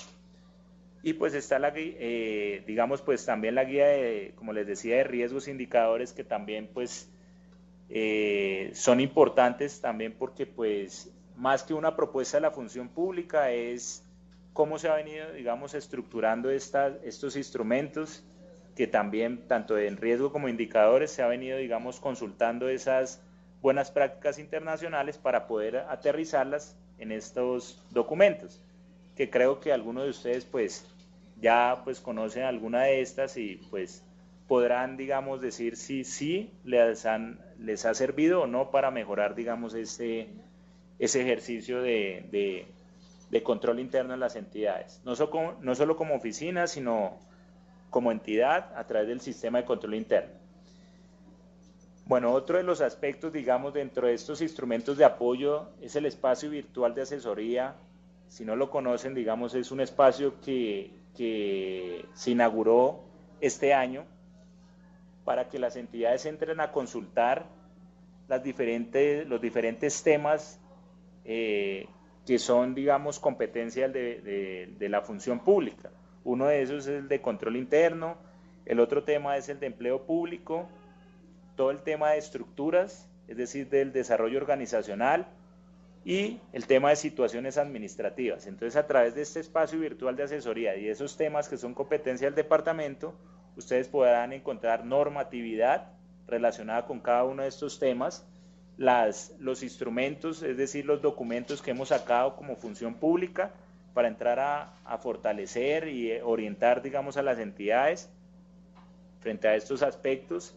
Y pues está digamos, pues también la guía de, como les decía, de riesgos e indicadores, que también pues son importantes también porque pues más que una propuesta de la función pública es cómo se ha venido, digamos, estructurando estos instrumentos, que también, tanto en riesgo como indicadores, se ha venido, digamos, consultando esas buenas prácticas internacionales para poder aterrizarlas en estos documentos, que creo que algunos de ustedes, pues, ya pues conocen alguna de estas y pues podrán, digamos, decir si sí les ha servido o no para mejorar, digamos, ese ejercicio de control interno en las entidades, no solo como oficina, sino como entidad a través del sistema de control interno. Bueno, otro de los aspectos, digamos, dentro de estos instrumentos de apoyo es el espacio virtual de asesoría. Si no lo conocen, digamos, es un espacio que se inauguró este año para que las entidades entren a consultar los diferentes temas que son, digamos, competencias de la función pública. Uno de esos es el de control interno, el otro tema es el de empleo público, todo el tema de estructuras, es decir, del desarrollo organizacional, y el tema de situaciones administrativas. Entonces, a través de este espacio virtual de asesoría y esos temas que son competencia del departamento, ustedes podrán encontrar normatividad relacionada con cada uno de estos temas, los instrumentos, es decir, los documentos que hemos sacado como función pública para entrar a fortalecer y orientar, digamos, a las entidades frente a estos aspectos.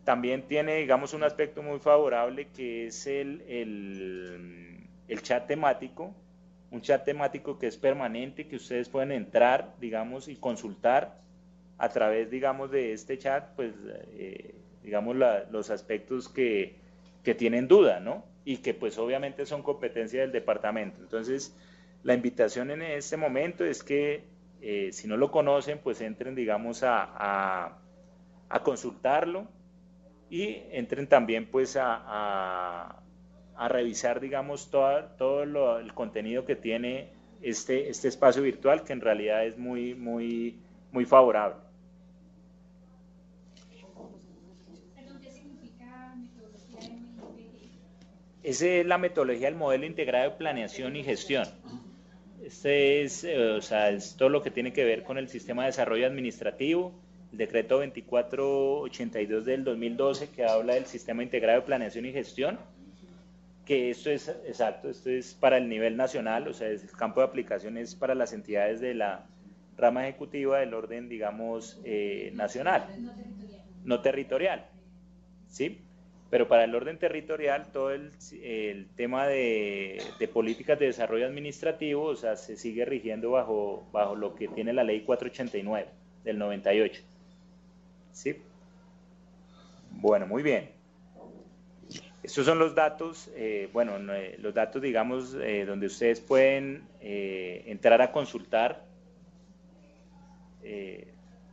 También tiene, digamos, un aspecto muy favorable, que es el chat temático, un chat temático que es permanente, que ustedes pueden entrar, digamos, y consultar a través, digamos, de este chat, pues, digamos, los aspectos que tienen duda, ¿no? Y que, pues, obviamente son competencia del departamento. Entonces, la invitación en este momento es que, si no lo conocen, pues entren, digamos, a consultarlo, y entren también pues a revisar, digamos, todo el contenido que tiene este espacio virtual, que en realidad es muy, muy, muy favorable. ¿Qué significa metodología MIPG? Esa es la metodología del modelo integrado de planeación y gestión. Este es, o sea, es todo lo que tiene que ver con el sistema de desarrollo administrativo, el decreto 2482 del 2012, que habla del sistema integrado de planeación y gestión, que esto es, exacto, esto es para el nivel nacional, o sea, el campo de aplicación es para las entidades de la rama ejecutiva del orden, digamos, nacional, no territorial, ¿sí? Pero para el orden territorial, todo el tema de políticas de desarrollo administrativo, o sea, se sigue rigiendo bajo lo que tiene la ley 489 del 98. ¿Sí? Bueno, muy bien. Estos son los datos, los datos, digamos, donde ustedes pueden entrar a consultar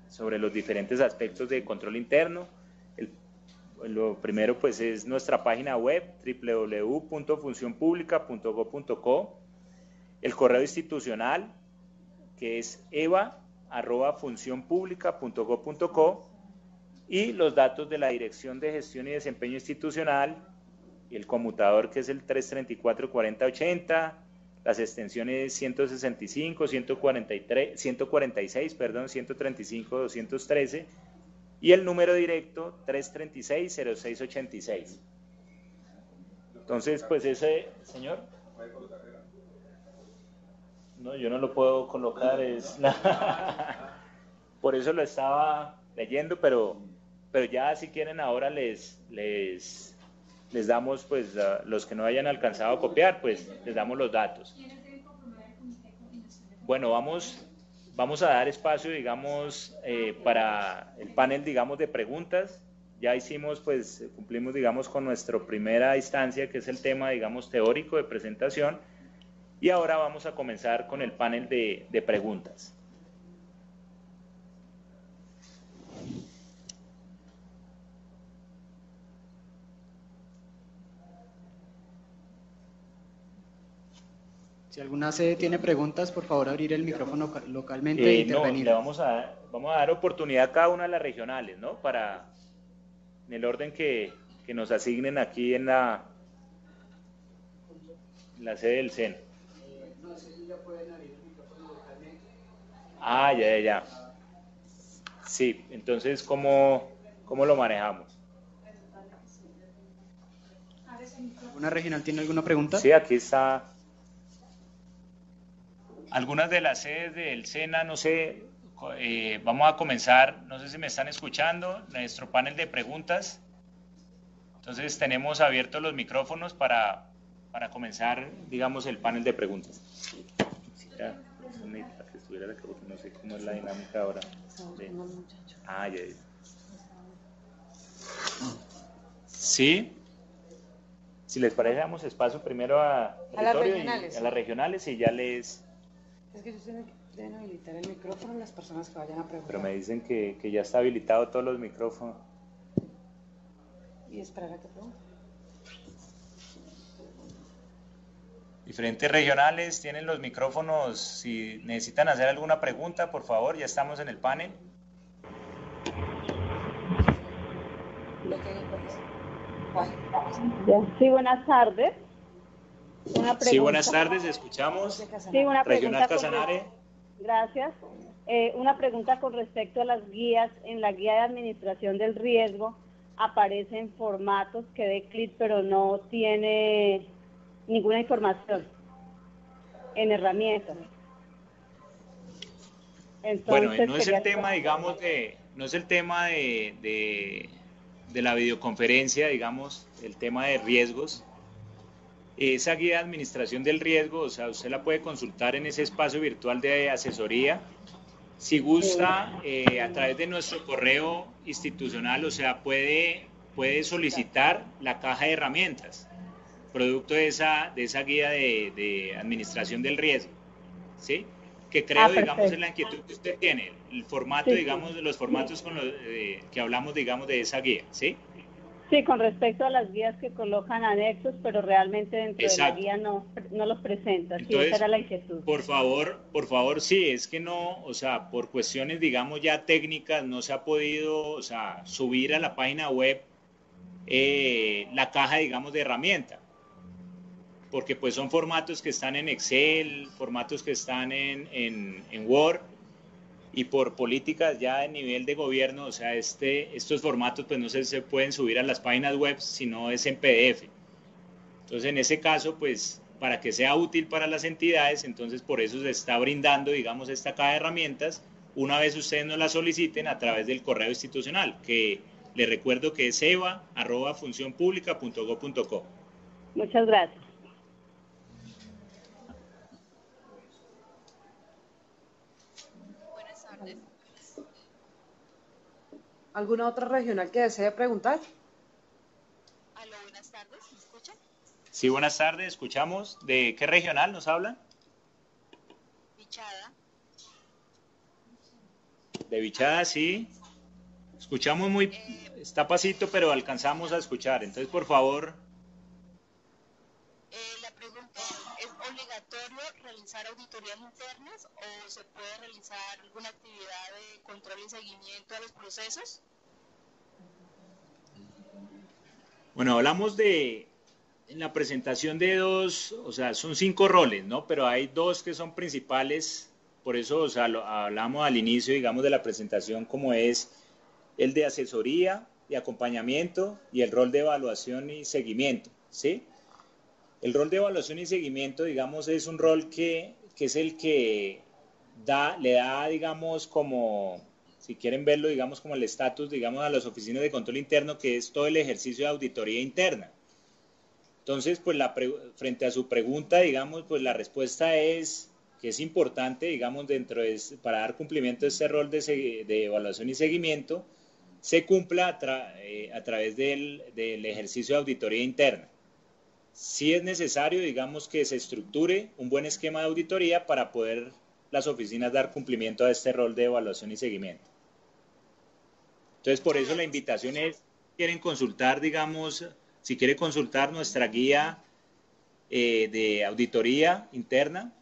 sobre los diferentes aspectos de control interno. Lo primero, pues, es nuestra página web, www.funcionpublica.gov.co, el correo institucional, que es eva@funcionpublica.gov.co, y los datos de la Dirección de Gestión y Desempeño Institucional, el conmutador, que es el 334-4080, las extensiones 165, 143, 146, perdón, 135, 213, y el número directo 336-0686. Entonces, pues ese, señor, no, yo no lo puedo colocar, por eso lo estaba leyendo, pero ya si quieren ahora les les damos, pues, los que no hayan alcanzado a copiar, pues, les damos los datos. Bueno, vamos a dar espacio, digamos, para el panel, digamos, de preguntas. Ya hicimos, pues, cumplimos, digamos, con nuestra primera instancia, que es el tema, digamos, teórico de presentación. Y ahora vamos a comenzar con el panel de preguntas. Si alguna sede tiene preguntas, por favor abrir el micrófono localmente e intervenir. No, vamos a dar oportunidad a cada una de las regionales, ¿no? En el orden que nos asignen aquí en la sede del CEN. No sé si ya pueden abrir el micrófono localmente. Ah, ya. Sí, entonces, ¿cómo lo manejamos? ¿Alguna regional tiene alguna pregunta? Sí, aquí está. Algunas de las sedes del SENA, no sé, vamos a comenzar, no sé si me están escuchando, nuestro panel de preguntas. Entonces tenemos abiertos los micrófonos para comenzar, digamos, el panel de preguntas. Ya, que estuviera acá, porque no sé cómo es la dinámica ahora. Ya. Sí. Si les parece, damos espacio primero a las regionales. A las regionales y ya les... Es que ustedes deben habilitar el micrófono a las personas que vayan a preguntar. Pero me dicen que ya está habilitado todos los micrófonos. Y esperar a que pregunten. Diferentes regionales tienen los micrófonos. Si necesitan hacer alguna pregunta, por favor, ya estamos en el panel. Sí, buenas tardes. Sí, buenas tardes, escuchamos. Sí, una Regional pregunta. Casanare. Gracias. Una pregunta con respecto a las guías. En la guía de administración del riesgo aparecen formatos que dé clic, pero no tiene ninguna información en herramientas. Entonces, bueno, no es el tema, digamos, no es el tema de la videoconferencia, digamos, el tema de riesgos. Esa guía de administración del riesgo, o sea, usted la puede consultar en ese espacio virtual de asesoría. Si gusta, a través de nuestro correo institucional, o sea, puede solicitar la caja de herramientas, producto de esa guía de administración del riesgo, ¿sí? Que creo, digamos, es la inquietud que usted tiene, el formato, digamos, de los formatos con los que hablamos, digamos, de esa guía, ¿sí? Sí, con respecto a las guías que colocan anexos, pero realmente dentro de la guía no los presenta. Entonces, sí, esa era la inquietud. Por favor, sí, es que no, o sea, por cuestiones, digamos, ya técnicas, no se ha podido, o sea, subir a la página web la caja, digamos, de herramienta. Porque pues son formatos que están en Excel, formatos que están en Word, y por políticas ya de nivel de gobierno, o sea, estos formatos pues no se pueden subir a las páginas web, sino es en PDF. Entonces, en ese caso, pues, para que sea útil para las entidades, entonces por eso se está brindando, digamos, esta caja de herramientas, una vez ustedes nos la soliciten a través del correo institucional, que les recuerdo que es eva@funcionpublica.go.co. Muchas gracias. ¿Alguna otra regional que desee preguntar? Aló, buenas tardes, ¿me escuchan? Sí, buenas tardes, escuchamos. ¿De qué regional nos hablan? Vichada. De Vichada, sí. Escuchamos muy... está pasito, pero alcanzamos a escuchar. Entonces, por favor... La pregunta ¿es obligatorio realizar auditorías internas o se puede realizar alguna actividad de control y seguimiento a los procesos? Bueno, hablamos en la presentación de dos, o sea, son 5 roles, ¿no? Pero hay 2 que son principales, por eso, o sea, hablamos al inicio, digamos, de la presentación, como es el de asesoría y acompañamiento y el rol de evaluación y seguimiento, ¿sí? El rol de evaluación y seguimiento, digamos, es un rol que es el que le da, digamos, como, si quieren verlo, digamos, como el estatus, digamos, a las oficinas de control interno, que es todo el ejercicio de auditoría interna. Entonces, pues frente a su pregunta, digamos, pues la respuesta es que es importante, digamos, para dar cumplimiento a este rol de evaluación y seguimiento, se cumpla a través del ejercicio de auditoría interna. Sí es necesario, digamos, que se estructure un buen esquema de auditoría para poder las oficinas dar cumplimiento a este rol de evaluación y seguimiento. Entonces, por eso la invitación es, quieren consultar, digamos, si quiere consultar nuestra guía de auditoría interna,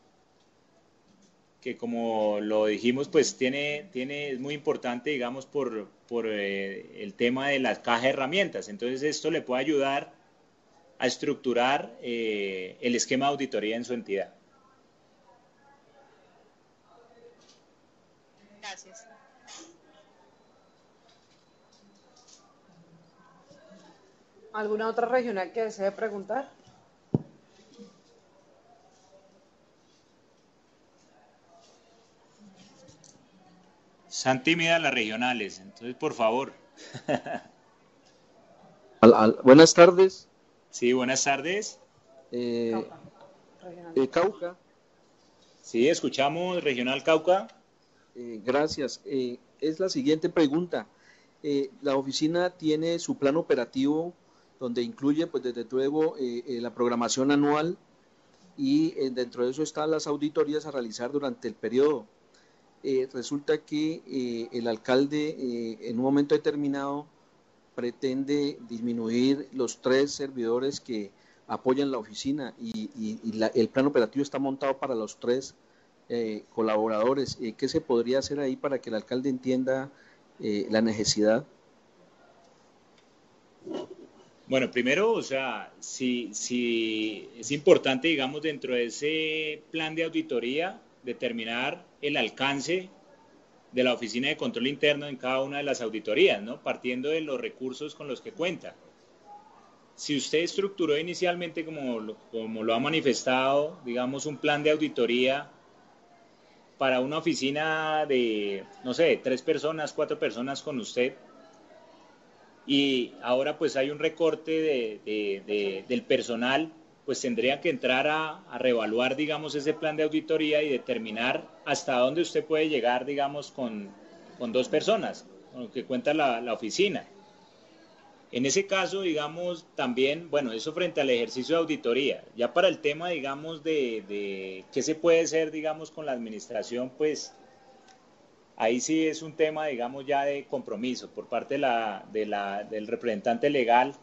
que como lo dijimos, pues es muy importante, digamos, por el tema de la caja de herramientas. Entonces, esto le puede ayudar a estructurar el esquema de auditoría en su entidad. Gracias. ¿Alguna otra regional que desee preguntar? Están tímidas las regionales, entonces por favor. Buenas tardes. Sí, buenas tardes. Cauca. Sí, escuchamos Regional Cauca. Gracias. Es la siguiente pregunta. La oficina tiene su plan operativo donde incluye, pues desde luego, la programación anual y dentro de eso están las auditorías a realizar durante el periodo. Resulta que el alcalde en un momento determinado pretende disminuir los 3 servidores que apoyan la oficina y el plan operativo está montado para los 3 colaboradores. ¿Qué se podría hacer ahí para que el alcalde entienda la necesidad? Bueno, primero, o sea, si es importante, digamos, dentro de ese plan de auditoría, determinar el alcance de la Oficina de Control Interno en cada una de las auditorías, ¿no? Partiendo de los recursos con los que cuenta. Si usted estructuró inicialmente, como lo ha manifestado, digamos, un plan de auditoría para una oficina de, no sé, 3 personas, 4 personas con usted, y ahora pues hay un recorte del personal, pues tendría que entrar a reevaluar, digamos, ese plan de auditoría y determinar hasta dónde usted puede llegar, digamos, con 2 personas, con lo que cuenta la oficina. En ese caso, digamos, también, bueno, eso frente al ejercicio de auditoría. Ya para el tema, digamos, de qué se puede hacer, digamos, con la administración, pues ahí sí es un tema, digamos, ya de compromiso por parte del representante legal,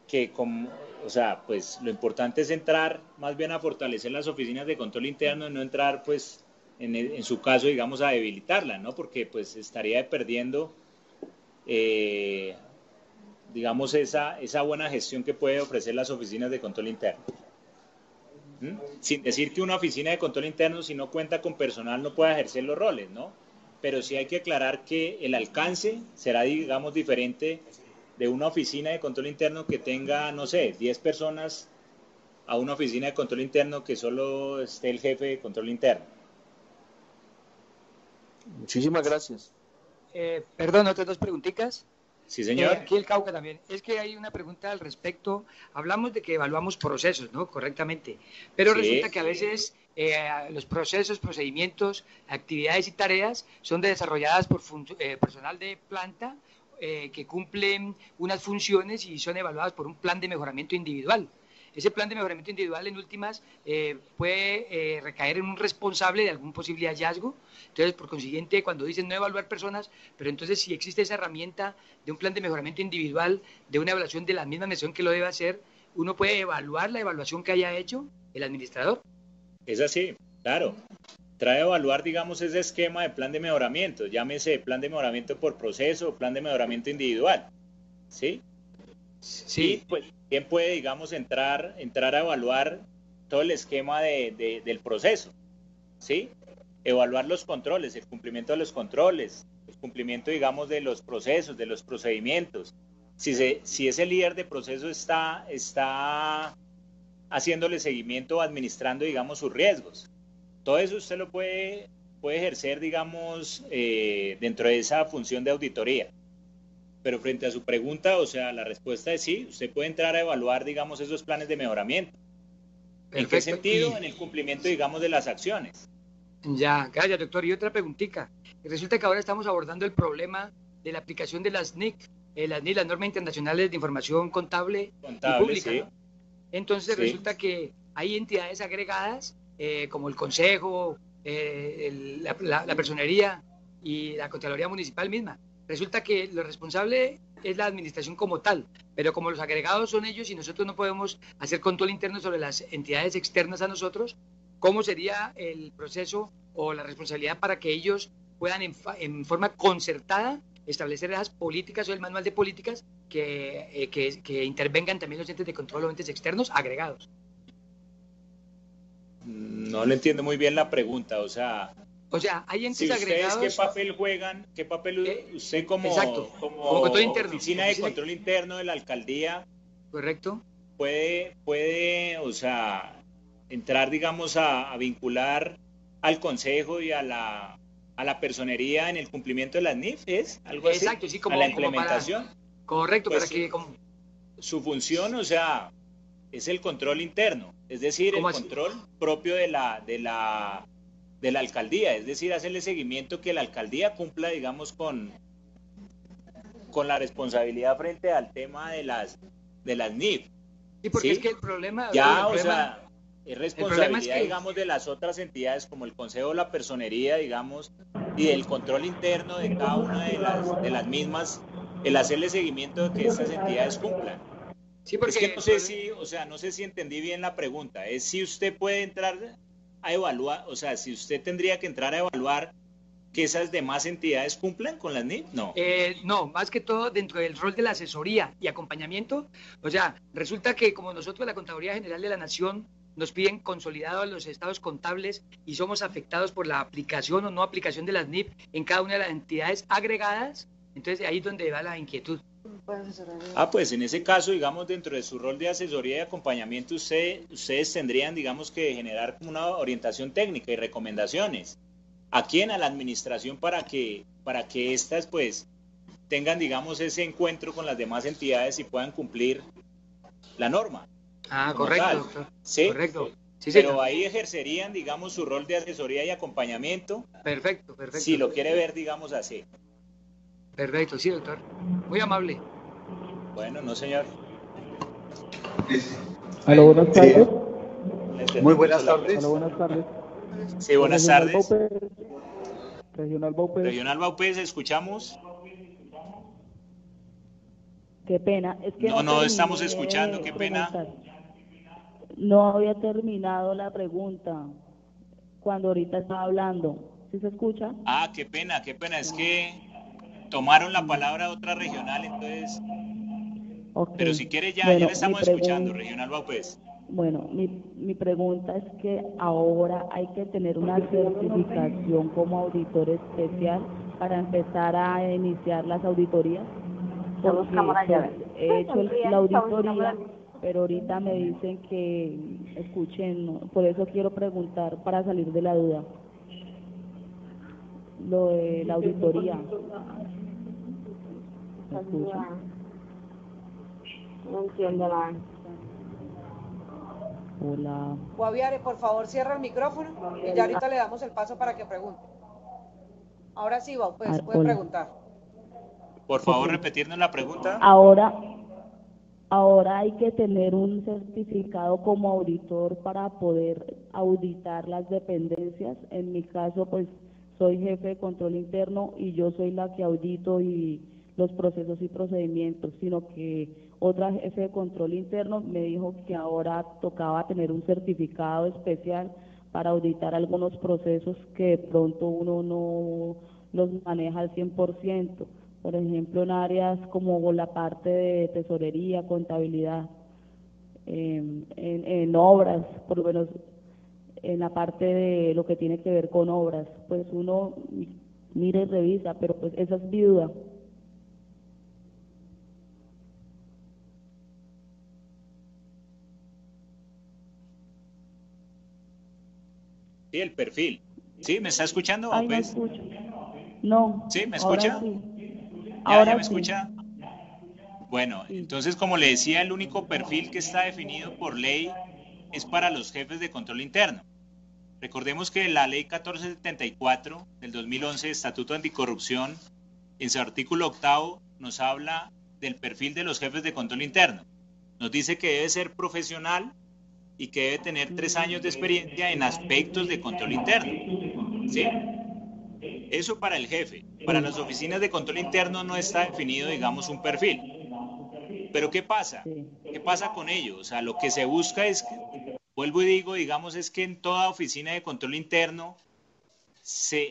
que, o sea, pues lo importante es entrar más bien a fortalecer las oficinas de control interno y no entrar, pues, en su caso, digamos, a debilitarla, ¿no? Porque, pues, estaría perdiendo, digamos, esa buena gestión que puede ofrecer las oficinas de control interno. Sin decir que una oficina de control interno, si no cuenta con personal, no pueda ejercer los roles, ¿no? Pero sí hay que aclarar que el alcance será, digamos, diferente de una oficina de control interno que tenga, no sé, 10 personas a una oficina de control interno que solo esté el jefe de control interno. Muchísimas gracias. Perdón, otras 2 preguntitas. Sí, señor. Aquí el Cauca también. Es que hay una pregunta al respecto. Hablamos de que evaluamos procesos, ¿no? Correctamente. Pero sí, resulta que a veces los procesos, procedimientos, actividades y tareas son desarrolladas por personal de planta que cumplen unas funciones y son evaluadas por un plan de mejoramiento individual. Ese plan de mejoramiento individual, en últimas, puede recaer en un responsable de algún posible hallazgo. Entonces, por consiguiente, cuando dicen no evaluar personas, pero entonces si existe esa herramienta de un plan de mejoramiento individual, de una evaluación de la misma mención que lo debe hacer, uno puede evaluar la evaluación que haya hecho el administrador. Es así, claro. Trae a evaluar, digamos, ese esquema de plan de mejoramiento, llámese plan de mejoramiento por proceso o plan de mejoramiento individual, ¿sí? Sí. Y pues bien puede, digamos, entrar a evaluar todo el esquema del proceso, ¿sí? Evaluar los controles, el cumplimiento de los controles, el cumplimiento, digamos, de los procesos, de los procedimientos. Si ese líder de proceso está haciéndole seguimiento o administrando, digamos, sus riesgos. Todo eso usted lo puede ejercer, digamos, dentro de esa función de auditoría. pero frente a su pregunta, o sea, la respuesta es sí, usted puede entrar a evaluar, digamos, esos planes de mejoramiento. ¿En qué sentido? En el cumplimiento, digamos, de las acciones. Ya, gracias, doctor. Y otra preguntita. Resulta que ahora estamos abordando el problema de la aplicación de las NIC, las normas internacionales de información contable y pública, sí. ¿no? Entonces Sí. resulta que hay entidades agregadas, como el Consejo, la Personería y la Contraloría Municipal misma. Resulta que lo responsable es la administración como tal, pero como los agregados son ellos y nosotros no podemos hacer control interno sobre las entidades externas a nosotros, ¿cómo sería el proceso o la responsabilidad para que ellos puedan en forma concertada establecer esas políticas o el manual de políticas que intervengan también los entes de control o entes externos agregados? No le entiendo muy bien la pregunta, o sea, hay entes si ustedes agregados. ¿qué papel juegan? ¿Qué papel usted como control interno, oficina de control interno de la alcaldía? Correcto. Puede, o sea, entrar, digamos, a vincular al consejo y a la personería en el cumplimiento de las NIF, ¿es algo así? Exacto, sí, como a la implementación. Correcto, Pues, para que su función, o sea, es el control interno, es decir, el control propio de la alcaldía, es decir, hacerle seguimiento que la alcaldía cumpla, digamos, con la responsabilidad frente al tema de las NIF. Sí, porque ¿sí? es que el problema... Ya, el problema, o sea, es responsabilidad, es que, digamos, de las otras entidades como el Consejo, la Personería, digamos, y del control interno de cada una de las mismas, el hacerle seguimiento de que estas entidades cumplan. Sí, porque es que no sé si entendí bien la pregunta. Es si usted puede entrar a evaluar, o sea, si usted tendría que entrar a evaluar que esas demás entidades cumplan con las NIF, no. No, más que todo dentro del rol de la asesoría y acompañamiento. O sea, resulta que como nosotros la Contaduría General de la Nación nos piden consolidados los estados contables y somos afectados por la aplicación o no aplicación de las NIF en cada una de las entidades agregadas, entonces ahí es donde va la inquietud. Pues en ese caso, digamos, dentro de su rol de asesoría y acompañamiento, ustedes tendrían, digamos, que generar como una orientación técnica y recomendaciones. ¿A quién? A la administración para que éstas, pues, tengan, digamos, ese encuentro con las demás entidades y puedan cumplir la norma. Correcto, doctor. ¿Sí? Correcto. Sí, pero señor. ahí ejercerían, digamos, su rol de asesoría y acompañamiento. Perfecto. Si lo quiere ver, digamos, así. Perfecto, sí, doctor. Muy amable. Bueno, no, señor. Aló, buenas tardes. Muy buenas tardes. Aló, buenas tardes. Sí, buenas tardes. Regional Baupés. Regional Baupés, escuchamos. Qué pena. Es que no estamos escuchando, qué pena. No había terminado la pregunta cuando ahorita estaba hablando. ¿Sí se escucha? Qué pena. Es que tomaron la palabra otra regional, entonces... Okay. Pero si quiere ya le estamos escuchando, Regional Baupés. Bueno, mi pregunta es que ahora hay que tener una certificación como auditor especial para empezar a iniciar las auditorías. Porque he hecho la auditoría, pero ahorita me dicen que escuchen, por eso quiero preguntar para salir de la duda. Lo de la auditoría. ¿Me escuchan? No entiendo nada. Hola. Guaviare, por favor, cierra el micrófono y ya ahorita le damos el paso para que pregunte. Ahora sí, Baupés, puede preguntar. Por favor, repetirnos la pregunta. Ahora hay que tener un certificado como auditor para poder auditar las dependencias. En mi caso, pues, soy jefe de control interno y yo soy la que audito y los procesos y procedimientos, sino que otra jefe de control interno me dijo que ahora tocaba tener un certificado especial para auditar algunos procesos que de pronto uno no los maneja al 100%, por ejemplo en áreas como la parte de tesorería, contabilidad, en obras, por lo menos en la parte de lo que tiene que ver con obras, pues uno mira y revisa, pero pues esa es mi duda. Sí, el perfil. ¿Sí? ¿Me está escuchando? Ay, no escucho. No. ¿Sí? ¿Me escucha? Ahora sí. ¿Ya me escucha? Bueno, entonces, como le decía, el único perfil que está definido por ley es para los jefes de control interno. Recordemos que la ley 1474 del 2011, Estatuto Anticorrupción, en su artículo 8 nos habla del perfil de los jefes de control interno. Nos dice que debe ser profesional y que debe tener 3 años de experiencia en aspectos de control interno. ¿Sí? Eso para el jefe. Para las oficinas de control interno no está definido, digamos, un perfil. Pero ¿qué pasa? ¿Qué pasa con ello? O sea, lo que se busca es, vuelvo y digo, digamos, es que en toda oficina de control interno,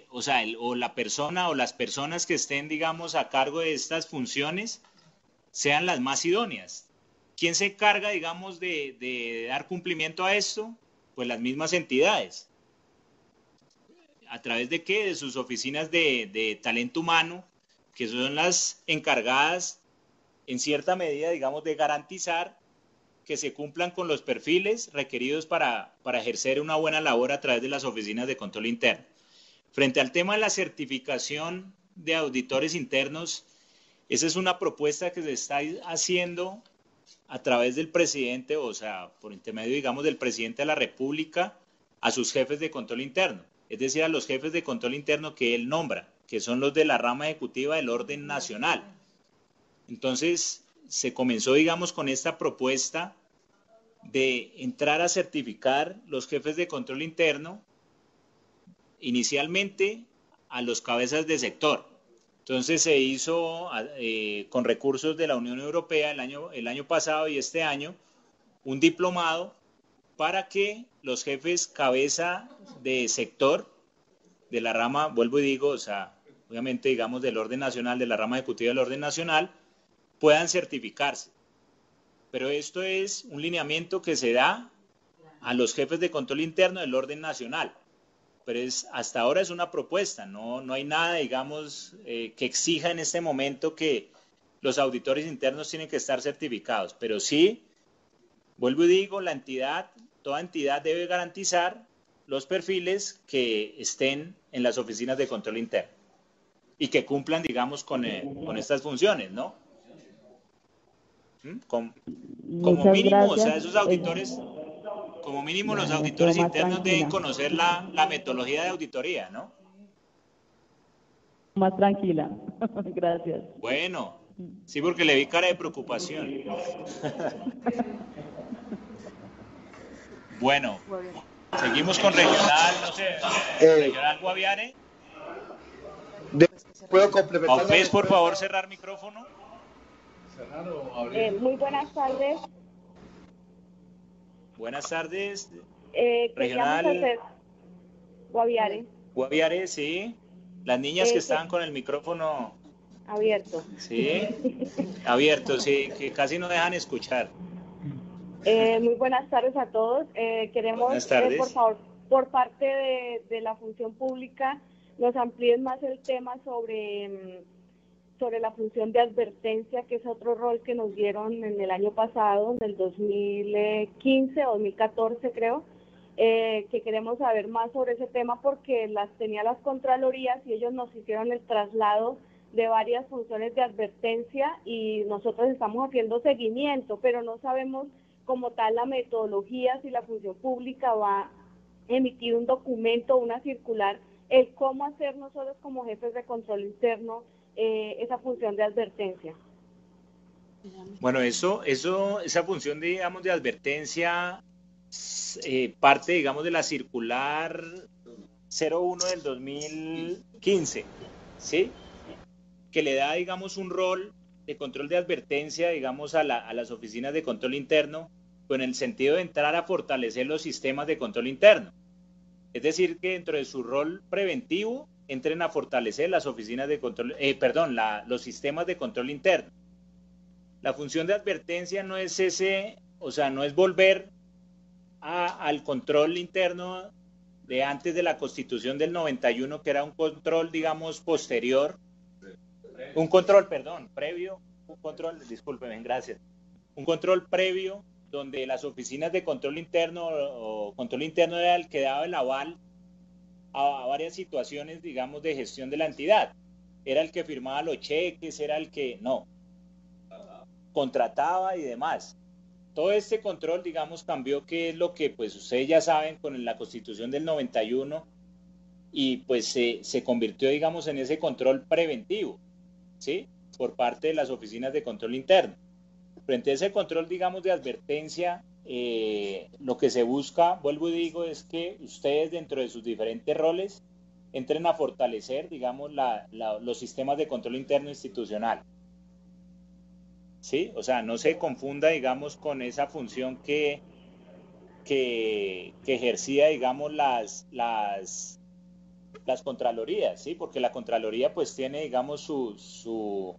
o la persona o las personas que estén, digamos, a cargo de estas funciones sean las más idóneas. ¿Quién se encarga, digamos, de dar cumplimiento a esto? Pues las mismas entidades. ¿A través de qué? De sus oficinas de talento humano, que son las encargadas en cierta medida, digamos, de garantizar que se cumplan con los perfiles requeridos para ejercer una buena labor a través de las oficinas de control interno. Frente al tema de la certificación de auditores internos, esa es una propuesta que se está haciendo a través del presidente, o sea, por intermedio, digamos, del presidente de la República a sus jefes de control interno, es decir, a los jefes de control interno que él nombra, que son los de la rama ejecutiva del orden nacional. Entonces, se comenzó, digamos, con esta propuesta de entrar a certificar los jefes de control interno, inicialmente a los cabezas de sector. Entonces, se hizo con recursos de la Unión Europea el año pasado y este año un diplomado para que los jefes cabeza de sector de la rama, vuelvo y digo, o sea, obviamente, digamos, del orden nacional, de la rama ejecutiva del orden nacional, puedan certificarse. Pero esto es un lineamiento que se da a los jefes de control interno del orden nacional. Pero hasta ahora es una propuesta, no hay nada, digamos, que exija en este momento que los auditores internos tienen que estar certificados. Pero sí, vuelvo y digo, toda entidad debe garantizar los perfiles que estén en las oficinas de control interno y que cumplan, digamos, con estas funciones, ¿no? Como mínimo, o sea, esos auditores, como mínimo los auditores internos deben conocer la metodología de auditoría, ¿no? Más tranquila, gracias. Bueno, sí, porque le vi cara de preocupación. Bueno, seguimos con regional, no sé, regional Guaviare. ¿Puedo complementar? ¿Puedes, por favor, cerrar micrófono? Muy buenas tardes. Buenas tardes. Regional Guaviare. Guaviare, sí. Las niñas que estaban con el micrófono abierto. Sí, abierto, sí, que casi no dejan escuchar. Muy buenas tardes a todos. Queremos, por favor, por parte de la función pública, nos amplíen más el tema sobre la función de advertencia, que es otro rol que nos dieron en el año pasado, en el 2015 o 2014 creo, que queremos saber más sobre ese tema porque las tenía las Contralorías y ellos nos hicieron el traslado de varias funciones de advertencia y nosotros estamos haciendo seguimiento, pero no sabemos como tal la metodología, si la función pública va a emitir un documento, una circular, el cómo hacer nosotros como jefes de control interno esa función de advertencia. Bueno, esa función, digamos, de advertencia parte, digamos, de la circular 01 del 2015, ¿sí? Que le da, digamos, un rol de control de advertencia, digamos, a las oficinas de control interno, con el sentido de entrar a fortalecer los sistemas de control interno. Es decir, que dentro de su rol preventivo, entren a fortalecer las oficinas de control, los sistemas de control interno. La función de advertencia no es no es volver al control interno de antes de la Constitución del 91, que era un control, digamos, posterior, un control previo, donde las oficinas de control interno o control interno era el que daba el aval a varias situaciones, digamos, de gestión de la entidad. Era el que firmaba los cheques, era el que... No. contrataba y demás. Todo este control, digamos, cambió, que es lo que pues ustedes ya saben con la Constitución del 91, y pues se convirtió, digamos, en ese control preventivo, ¿sí? Por parte de las oficinas de control interno. Frente a ese control, digamos, de advertencia, lo que se busca, vuelvo y digo, es que ustedes dentro de sus diferentes roles entren a fortalecer, digamos, los sistemas de control interno institucional. ¿Sí? O sea, no se confunda, digamos, con esa función que ejercía, digamos, las contralorías, ¿sí? Porque la Contraloría pues tiene, digamos, su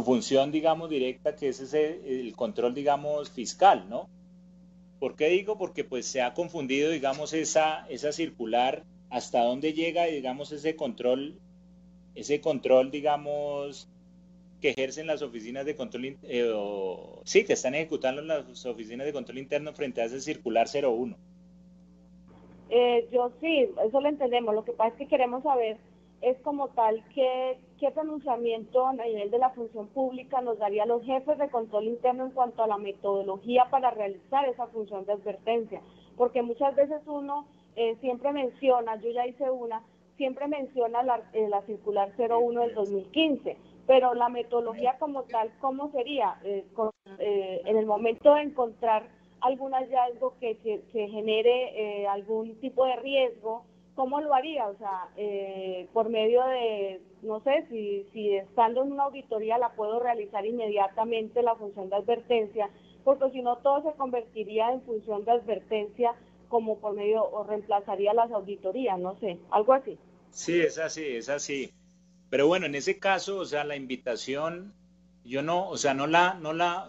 función, digamos, directa, que es el control, digamos, fiscal, ¿no? ¿Por qué digo? Porque pues se ha confundido, digamos, esa circular, hasta dónde llega, digamos, ese control, digamos, que ejercen las oficinas de control, sí, que están ejecutando las oficinas de control interno frente a ese circular 01. Yo sí, eso lo entendemos. Lo que pasa es que queremos saber es como tal qué pronunciamiento a nivel de la función pública nos daría los jefes de control interno en cuanto a la metodología para realizar esa función de advertencia, porque muchas veces uno siempre menciona, yo ya hice una, siempre menciona la circular 01 del 2015, pero la metodología como tal, ¿cómo sería? En el momento de encontrar algún hallazgo que genere algún tipo de riesgo, ¿cómo lo haría? O sea, por medio de, no sé, si estando en una auditoría la puedo realizar inmediatamente la función de advertencia, porque si no todo se convertiría en función de advertencia como por medio, o reemplazaría las auditorías, no sé, algo así. Sí, es así. Pero bueno, en ese caso, o sea, la invitación, yo no, o sea,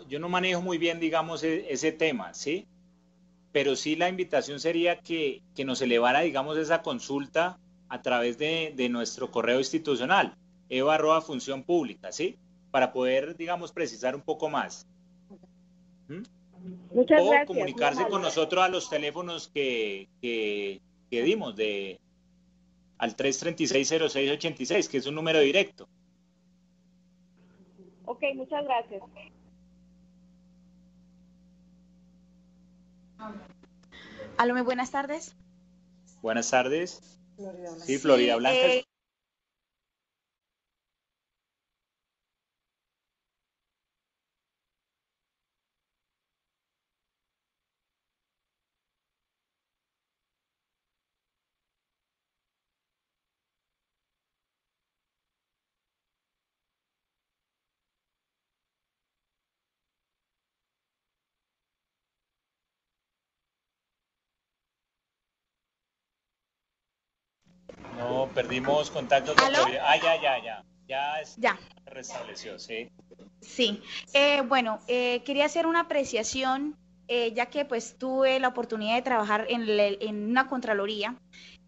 yo no manejo muy bien, digamos, ese tema, ¿sí? Pero sí la invitación sería que nos elevara, digamos, esa consulta a través de nuestro correo institucional, eva@función pública, ¿sí? Para poder, digamos, precisar un poco más. Muchas o gracias. comunicarse con nosotros a los teléfonos que dimos al 336-0686, que es un número directo. Ok, muchas gracias. Aló, muy buenas tardes. Buenas tardes. Florida Blanca. Sí, Florida Blanca. No, perdimos contacto con Florida. Ya restableció, sí. Sí, bueno, quería hacer una apreciación, ya que pues tuve la oportunidad de trabajar en una contraloría,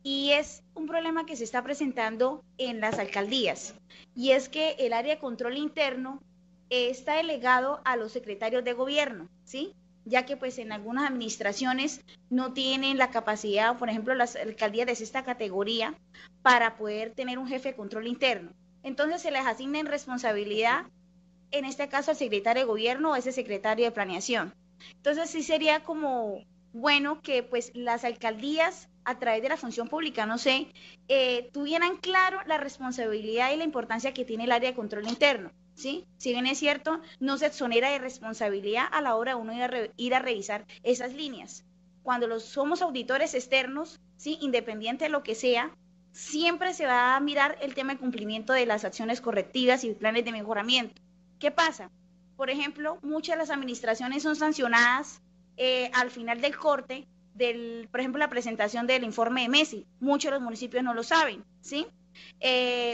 y es un problema que se está presentando en las alcaldías, y es que el área de control interno está delegado a los secretarios de gobierno, ¿sí? Ya que pues en algunas administraciones no tienen la capacidad, por ejemplo, las alcaldías de esta categoría, para poder tener un jefe de control interno. Entonces se les asigna en responsabilidad, en este caso al secretario de gobierno o ese secretario de planeación. Entonces sí sería como bueno que pues las alcaldías a través de la función pública, no sé, tuvieran claro la responsabilidad y la importancia que tiene el área de control interno, ¿sí? Si bien es cierto, no se exonera de responsabilidad a la hora de uno ir a revisar esas líneas. Cuando somos auditores externos, ¿sí? Independiente de lo que sea, siempre se va a mirar el tema de cumplimiento de las acciones correctivas y planes de mejoramiento. ¿Qué pasa? Por ejemplo, muchas de las administraciones son sancionadas al final del corte, por ejemplo, la presentación del informe de MESI. Muchos de los municipios no lo saben, ¿sí?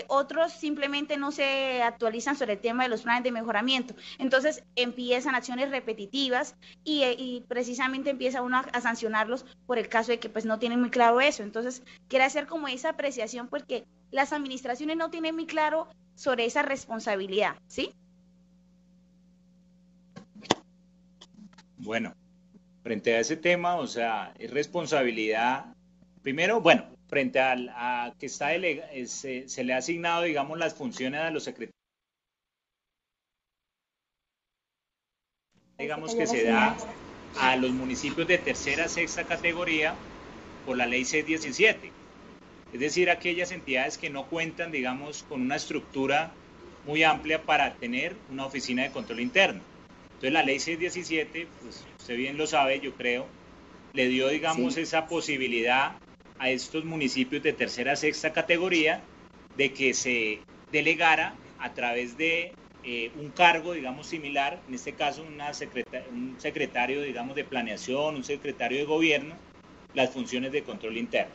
Otros simplemente no se actualizan sobre el tema de los planes de mejoramiento. Entonces empiezan acciones repetitivas y precisamente empieza uno a sancionarlos por el caso de que pues no tienen muy claro eso. Entonces quiero hacer como esa apreciación porque las administraciones no tienen muy claro sobre esa responsabilidad, ¿sí? Bueno, frente a ese tema, o sea, es responsabilidad, primero, bueno, frente a que se le ha asignado, digamos, las funciones a los secretarios digamos, que se da a los municipios de tercera, sexta categoría por la ley 617. Es decir, aquellas entidades que no cuentan, digamos, con una estructura muy amplia para tener una oficina de control interno. Entonces la ley 617, pues usted bien lo sabe, yo creo, le dio, digamos, esa posibilidad a estos municipios de tercera, sexta categoría de que se delegara a través de un cargo, digamos, similar, en este caso un secretario, digamos, de planeación, un secretario de gobierno, las funciones de control interno.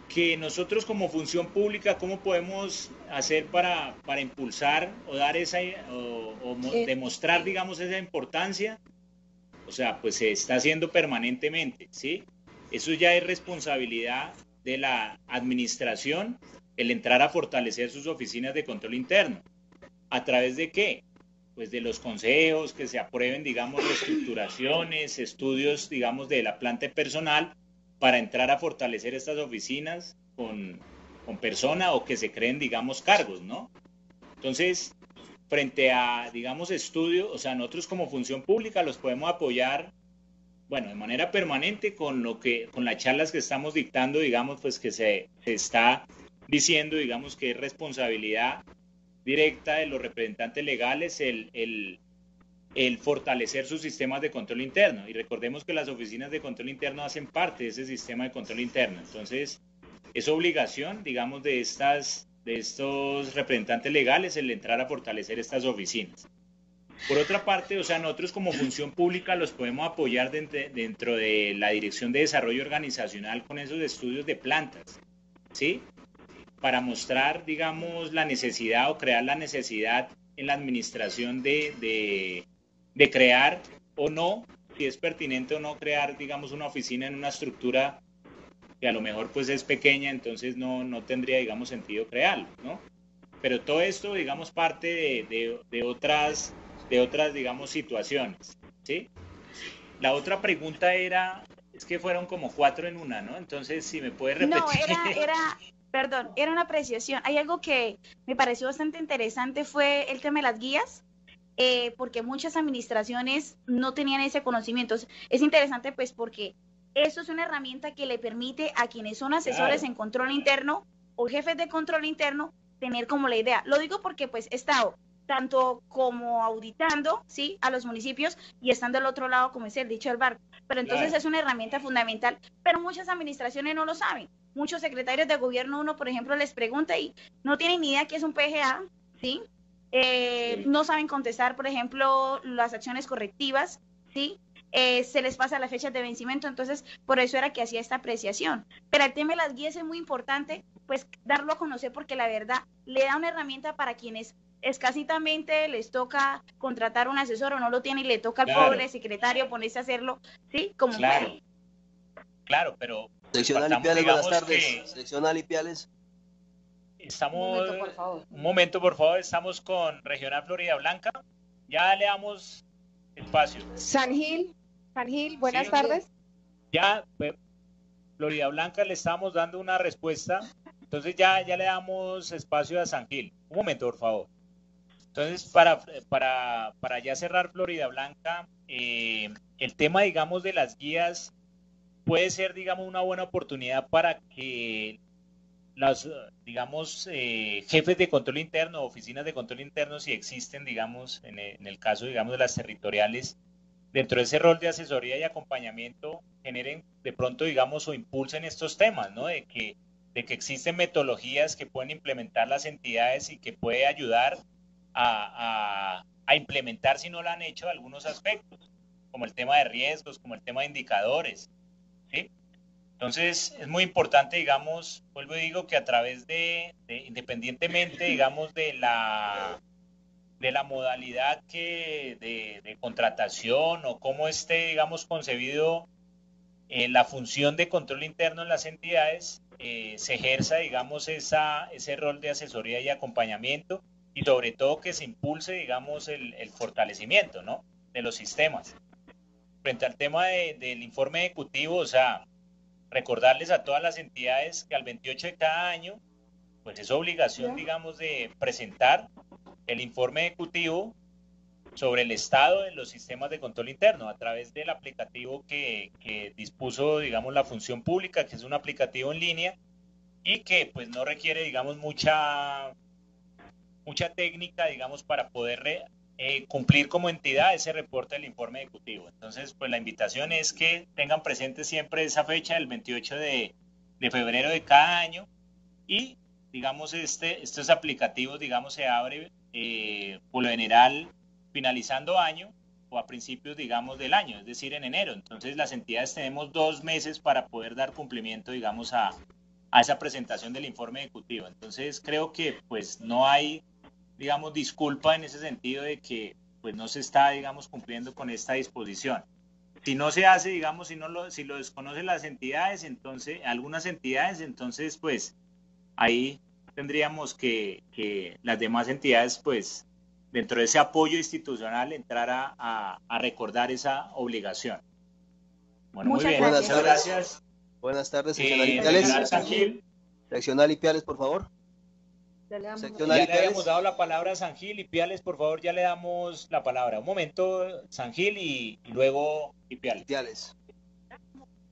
Que nosotros como función pública, ¿cómo podemos hacer para impulsar o dar esa, demostrar, digamos, esa importancia? O sea, pues se está haciendo permanentemente, ¿sí? Eso ya es responsabilidad de la administración, el entrar a fortalecer sus oficinas de control interno. ¿A través de qué? Pues de los consejos, que se aprueben, digamos, reestructuraciones, estudios, digamos, de la planta de personal, para entrar a fortalecer estas oficinas con persona o que se creen, digamos, cargos, ¿no? Entonces, frente a, digamos, estudios, o sea, nosotros como función pública los podemos apoyar, bueno, de manera permanente con las charlas que estamos dictando, digamos, pues que se está diciendo, digamos, que es responsabilidad directa de los representantes legales el fortalecer sus sistemas de control interno. Y recordemos que las oficinas de control interno hacen parte de ese sistema de control interno. Entonces, es obligación, digamos, de estos representantes legales el entrar a fortalecer estas oficinas. Por otra parte, o sea, nosotros como función pública los podemos apoyar dentro de la Dirección de Desarrollo Organizacional con esos estudios de plantas, ¿sí? Para mostrar, digamos, la necesidad o crear la necesidad en la administración de crear o no, si es pertinente o no crear, digamos, una oficina en una estructura que a lo mejor pues es pequeña, entonces no tendría, digamos, sentido crearlo, ¿no? Pero todo esto, digamos, parte de otras, digamos, situaciones, ¿sí? La otra pregunta era, es que fueron como 4 en una, ¿no? Entonces, si me puede repetir. Perdón, era una apreciación. Hay algo que me pareció bastante interesante, fue el tema de las guías, porque muchas administraciones no tenían ese conocimiento. Es interesante, pues, porque eso es una herramienta que le permite a quienes son asesores en control interno o jefes de control interno tener como la idea. Lo digo porque, pues, he estado tanto como auditando, ¿sí?, a los municipios y estando al otro lado, como es el dicho del barco. Pero entonces es una herramienta fundamental, pero muchas administraciones no lo saben. Muchos secretarios de gobierno, uno, por ejemplo, les pregunta y no tienen ni idea qué es un PGA, ¿sí? No saben contestar, por ejemplo, las acciones correctivas, ¿sí? Se les pasa las fechas de vencimiento, entonces por eso era que hacía esta apreciación. Pero el tema de las guías es muy importante, pues darlo a conocer, porque la verdad le da una herramienta para quienes escasitamente les toca contratar un asesor o no lo tiene y le toca al pobre secretario ponerse a hacerlo, ¿sí? Como puede. Claro, pero Seccional Ipiales, buenas tardes. Seccional Ipiales. Estamos, un momento, por favor, estamos con Regional Florida Blanca. Ya le damos espacio. San Gil, buenas tardes. Ya, Florida Blanca, le estamos dando una respuesta. Entonces ya le damos espacio a San Gil. Un momento, por favor. Entonces, para ya cerrar Florida Blanca, el tema, digamos, de las guías puede ser, digamos, una buena oportunidad para que los, digamos, jefes de control interno, oficinas de control interno, si existen, digamos, en el caso, digamos, de las territoriales, dentro de ese rol de asesoría y acompañamiento, generen de pronto, digamos, o impulsen estos temas, ¿no? De que existen metodologías que pueden implementar las entidades y que puede ayudar a implementar, si no lo han hecho, algunos aspectos, como el tema de riesgos, como el tema de indicadores, ¿sí? Entonces, es muy importante, digamos, vuelvo y digo que a través independientemente, digamos, de la modalidad de contratación o cómo esté, digamos, concebido la función de control interno en las entidades, se ejerza, digamos, ese rol de asesoría y acompañamiento, y sobre todo que se impulse, digamos, el fortalecimiento, ¿no?, de los sistemas. Frente al tema del informe ejecutivo, o sea, recordarles a todas las entidades que al 28 de cada año, pues es obligación, digamos, de presentar el informe ejecutivo sobre el estado de los sistemas de control interno a través del aplicativo que dispuso, digamos, la función pública, que es un aplicativo en línea y que pues no requiere, digamos, mucha técnica, digamos, para poder cumplir como entidad ese reporte del informe ejecutivo. Entonces, pues la invitación es que tengan presente siempre esa fecha, el 28 de febrero de cada año, y digamos estos aplicativos, digamos, se abren por lo general finalizando año o a principios, digamos, del año, es decir, en enero. Entonces las entidades tenemos 2 meses para poder dar cumplimiento, digamos, a esa presentación del informe ejecutivo. Entonces creo que pues no hay, digamos, disculpa en ese sentido de que pues no se está, digamos, cumpliendo con esta disposición. Si no se hace, digamos, si lo desconocen las entidades, entonces, algunas entidades, entonces pues ahí tendríamos que las demás entidades pues dentro de ese apoyo institucional entrar a recordar esa obligación. Bueno, Muchas muy bien, gracias. muchas gracias. Buenas tardes, seccional Ipiales. Seccional Ipiales, por favor. Ya le habíamos dado la palabra a San Gil. Ipiales, por favor, ya le damos la palabra. Un momento, San Gil y luego Ipiales.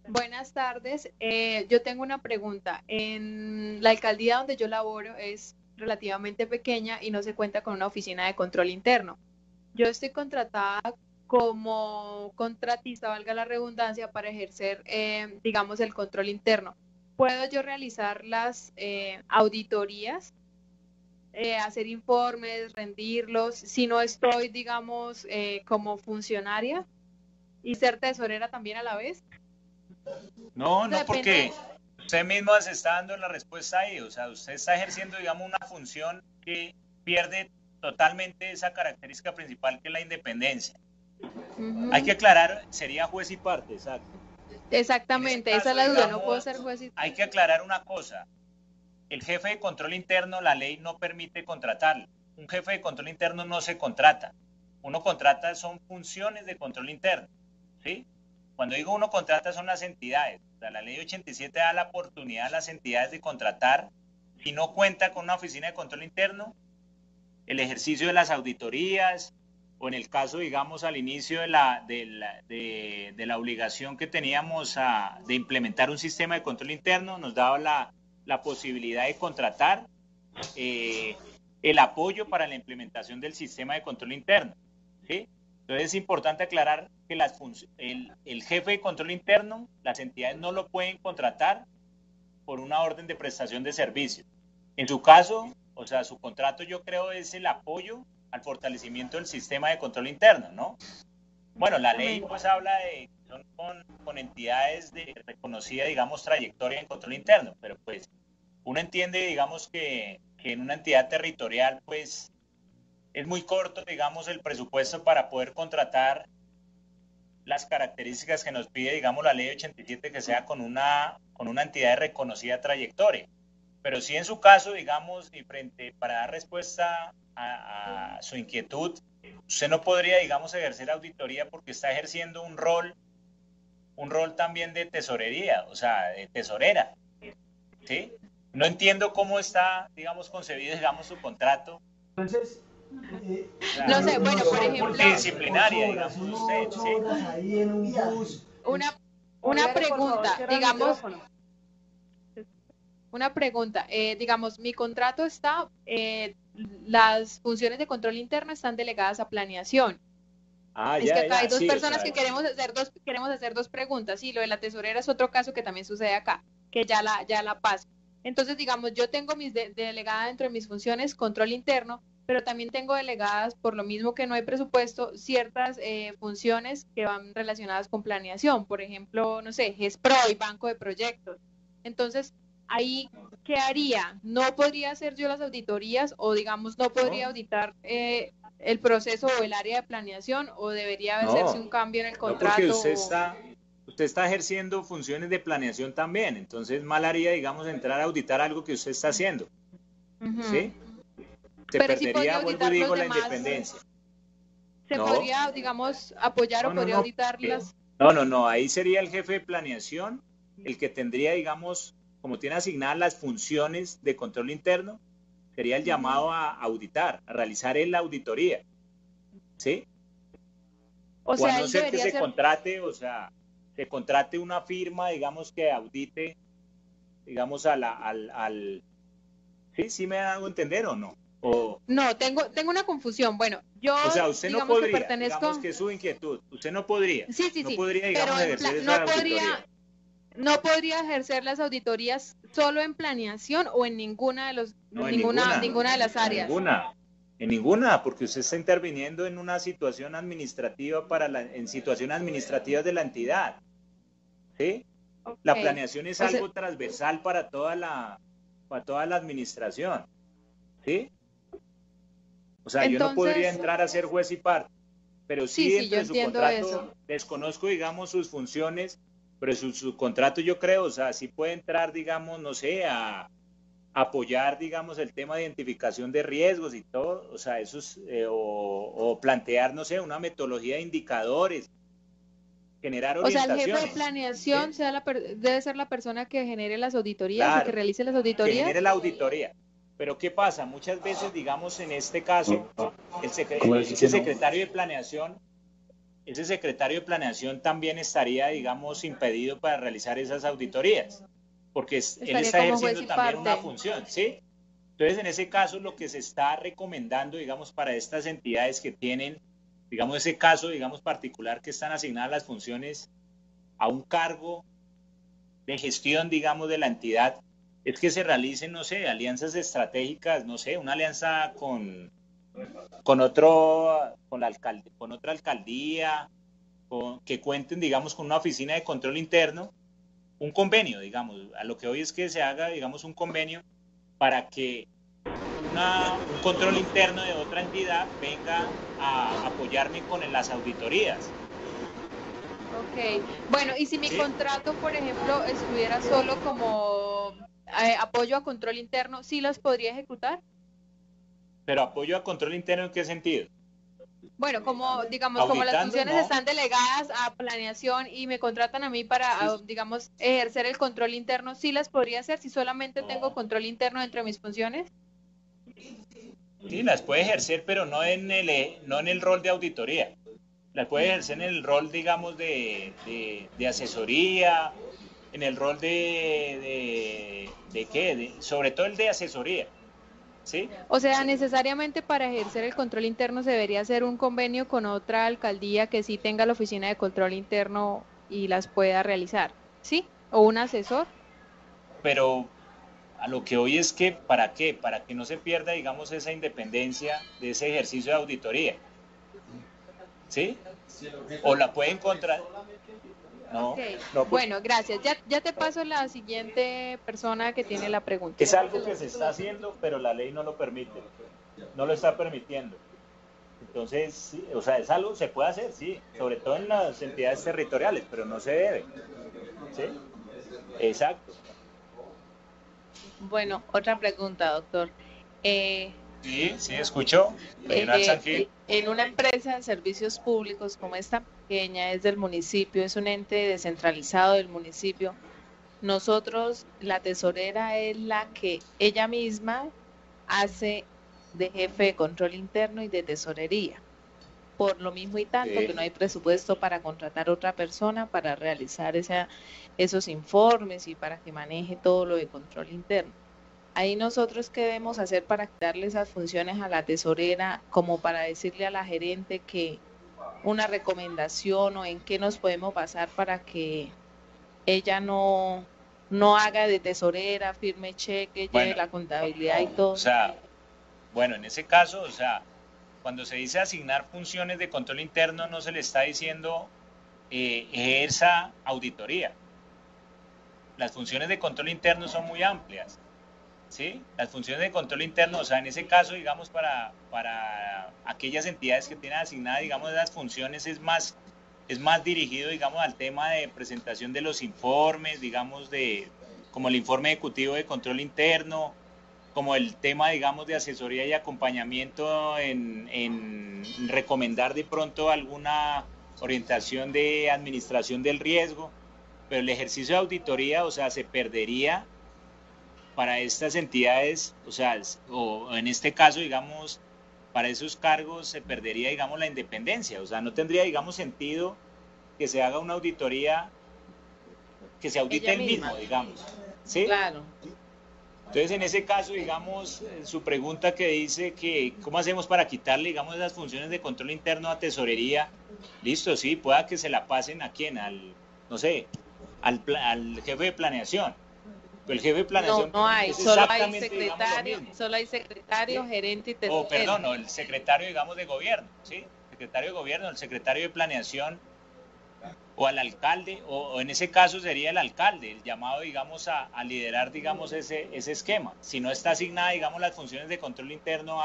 Buenas tardes. Yo tengo una pregunta. En la alcaldía donde yo laboro es relativamente pequeña y no se cuenta con una oficina de control interno. Yo estoy contratada como contratista, valga la redundancia, para ejercer, digamos, el control interno. ¿Puedo yo realizar las auditorías, hacer informes, rendirlos, si no estoy, digamos, como funcionaria y ser tesorera también a la vez? No, porque usted mismo se está dando la respuesta ahí, o sea, usted está ejerciendo, digamos, una función que pierde totalmente esa característica principal que es la independencia. Hay que aclarar, sería juez y parte, exacto. Exactamente, esa es la duda, no puedo ser juez y parte. Hay que aclarar una cosa, el jefe de control interno, la ley no permite contratarlo. Un jefe de control interno no se contrata, uno contrata son funciones de control interno, ¿sí? Cuando digo uno contrata son las entidades. O sea, la ley 87 da la oportunidad a las entidades de contratar, si no cuenta con una oficina de control interno, el ejercicio de las auditorías, o en el caso, digamos, al inicio de la obligación que teníamos de implementar un sistema de control interno, nos daba la posibilidad de contratar el apoyo para la implementación del sistema de control interno, ¿sí? Entonces es importante aclarar que el jefe de control interno, las entidades no lo pueden contratar por una orden de prestación de servicios. En su caso, o sea, su contrato yo creo es el apoyo al fortalecimiento del sistema de control interno, ¿no? Bueno, la ley pues habla de son con entidades de reconocida, digamos, trayectoria en control interno, pero pues uno entiende, digamos, que en una entidad territorial pues es muy corto, digamos, el presupuesto para poder contratar las características que nos pide, digamos, la ley 87, que sea con una entidad de reconocida trayectoria. Pero sí en su caso, digamos, y para dar respuesta a su inquietud, usted no podría, digamos, ejercer auditoría porque está ejerciendo un rol también de tesorería, o sea, de tesorera, ¿sí? No entiendo cómo está, digamos, concebido, digamos, su contrato. Entonces, no sé, bueno, por ejemplo, multidisciplinaria, digamos, usted, ¿sí? Ahí en un bus. Una pregunta, digamos, digamos, mi contrato está, las funciones de control interno están delegadas a planeación. Es que acá hay dos personas que queremos hacer dos preguntas, y lo de la tesorera es otro caso que también sucede acá, que ya la paso. Entonces, digamos, yo tengo delegada dentro de mis funciones control interno, pero también tengo delegadas, por lo mismo que no hay presupuesto, ciertas funciones que van relacionadas con planeación, por ejemplo, no sé, GESPRO y Banco de Proyectos. Entonces, ahí, ¿qué haría? ¿No podría hacer yo las auditorías o, digamos, no podría auditar el proceso o el área de planeación, o debería hacerse un cambio en el contrato? No, porque usted está ejerciendo funciones de planeación también, entonces mal haría, digamos, entrar a auditar algo que usted está haciendo, ¿sí? Se perdería, vuelvo y digo, la independencia. ¿Se podría, digamos, apoyar o podría auditarlas? No, ahí sería el jefe de planeación el que tendría, digamos, como tiene asignadas las funciones de control interno, sería el llamado a auditar, a realizar la auditoría, ¿sí? O sea, no ser que se contrate, o sea, se contrate una firma, digamos, que audite, digamos, ¿Sí me hago entender o no? No, tengo una confusión. Bueno, yo, o sea, usted no podría, digamos que es su inquietud, usted no podría. Sí. No podría, digamos, pero ejercer esa auditoría. No podría ejercer las auditorías solo en planeación o en ninguna de ninguna de las áreas. En ninguna, porque usted está interviniendo en una situación administrativa en situaciones administrativas de la entidad. ¿Sí? Okay. La planeación es algo transversal para toda la administración. ¿Sí? O sea, entonces, yo no podría entrar a ser juez y parte, pero sí dentro de su contrato, desconozco, digamos, sus funciones, pero su contrato yo creo, o sea, sí puede entrar, digamos, no sé, a apoyar, digamos, el tema de identificación de riesgos y todo, o sea, eso es, o plantear, no sé, una metodología de indicadores, generar orientaciones. O sea, el jefe de planeación debe ser la persona que genere las auditorías, claro, y que realice las auditorías. Que genere la auditoría. Pero ¿qué pasa? Muchas veces, digamos, en este caso, ese secretario de planeación también estaría, digamos, impedido para realizar esas auditorías, porque él está ejerciendo también una función, ¿sí? Entonces, en ese caso, lo que se está recomendando, digamos, para estas entidades que tienen, digamos, ese caso, digamos, particular, que están asignadas las funciones a un cargo de gestión, digamos, de la entidad, es que se realicen, no sé, alianzas estratégicas, no sé, una alianza con otra alcaldía, que cuenten, digamos, con una oficina de control interno, un convenio, digamos, a lo que hoy es que se haga, digamos, un convenio para que un control interno de otra entidad venga a apoyarme con las auditorías. Ok, bueno, y si mi contrato, por ejemplo, estuviera solo como apoyo a control interno, ¿sí las podría ejecutar? ¿Pero apoyo a control interno en qué sentido? Bueno, como digamos, auditando, como las funciones están delegadas a planeación y me contratan a mí para, digamos, ejercer el control interno, ¿sí las podría hacer si solamente tengo control interno dentro de mis funciones? Sí, las puede ejercer, pero no en el rol de auditoría. Las puede ejercer en el rol, digamos, de asesoría, en el rol sobre todo el de asesoría, ¿sí? O sea, necesariamente para ejercer el control interno se debería hacer un convenio con otra alcaldía que sí tenga la oficina de control interno y las pueda realizar, ¿sí? ¿O un asesor? Pero a lo que hoy es que, ¿para qué? Para que no se pierda, digamos, esa independencia de ese ejercicio de auditoría, ¿sí? O la pueden contratar. No, okay. No, pues, bueno, gracias. Ya te paso la siguiente persona que tiene la pregunta. Es algo que se está haciendo, pero la ley no lo permite, no lo está permitiendo. Entonces, sí, o sea, es algo que se puede hacer, sí, sobre todo en las entidades territoriales, pero no se debe. ¿Sí? Exacto. Bueno, otra pregunta, doctor. Sí, escucho. En una empresa de servicios públicos como esta pequeña, es del municipio, es un ente descentralizado del municipio, nosotros, la tesorera es la que ella misma hace de jefe de control interno y de tesorería. Por lo mismo y tanto que no hay presupuesto para contratar otra persona para realizar esos informes y para que maneje todo lo de control interno. Ahí nosotros, ¿qué debemos hacer para darle esas funciones a la tesorera, como para decirle a la gerente que una recomendación o en qué nos podemos basar para que ella no haga de tesorera, firme cheque, lleve la contabilidad y todo? O sea, bueno, en ese caso, o sea, cuando se dice asignar funciones de control interno, no se le está diciendo ejerza auditoría. Las funciones de control interno son muy amplias. ¿Sí? Las funciones de control interno, o sea, en ese caso, digamos, para aquellas entidades que tienen asignadas, digamos, esas funciones es más dirigido, digamos, al tema de presentación de los informes, digamos, como el informe ejecutivo de control interno, como el tema, digamos, de asesoría y acompañamiento en recomendar de pronto alguna orientación de administración del riesgo, pero el ejercicio de auditoría, o sea, se perdería para estas entidades, o sea, o en este caso, digamos, para esos cargos se perdería, digamos, la independencia. O sea, no tendría, digamos, sentido que se haga una auditoría, que se audite él mismo, digamos. ¿Sí? Claro. Entonces, en ese caso, digamos, su pregunta que dice que cómo hacemos para quitarle, digamos, esas funciones de control interno a tesorería, listo, sí, pueda que se la pasen a quién, no sé, al jefe de planeación. Pero el jefe de planeación no hay, es solo hay secretario, gerente y tesorero. Perdón, no, el secretario, digamos, de gobierno, ¿sí? Secretario de gobierno, el secretario de planeación, o al alcalde, o en ese caso sería el alcalde, el llamado, digamos, a liderar, digamos, ese esquema. Si no está asignada, digamos, las funciones de control interno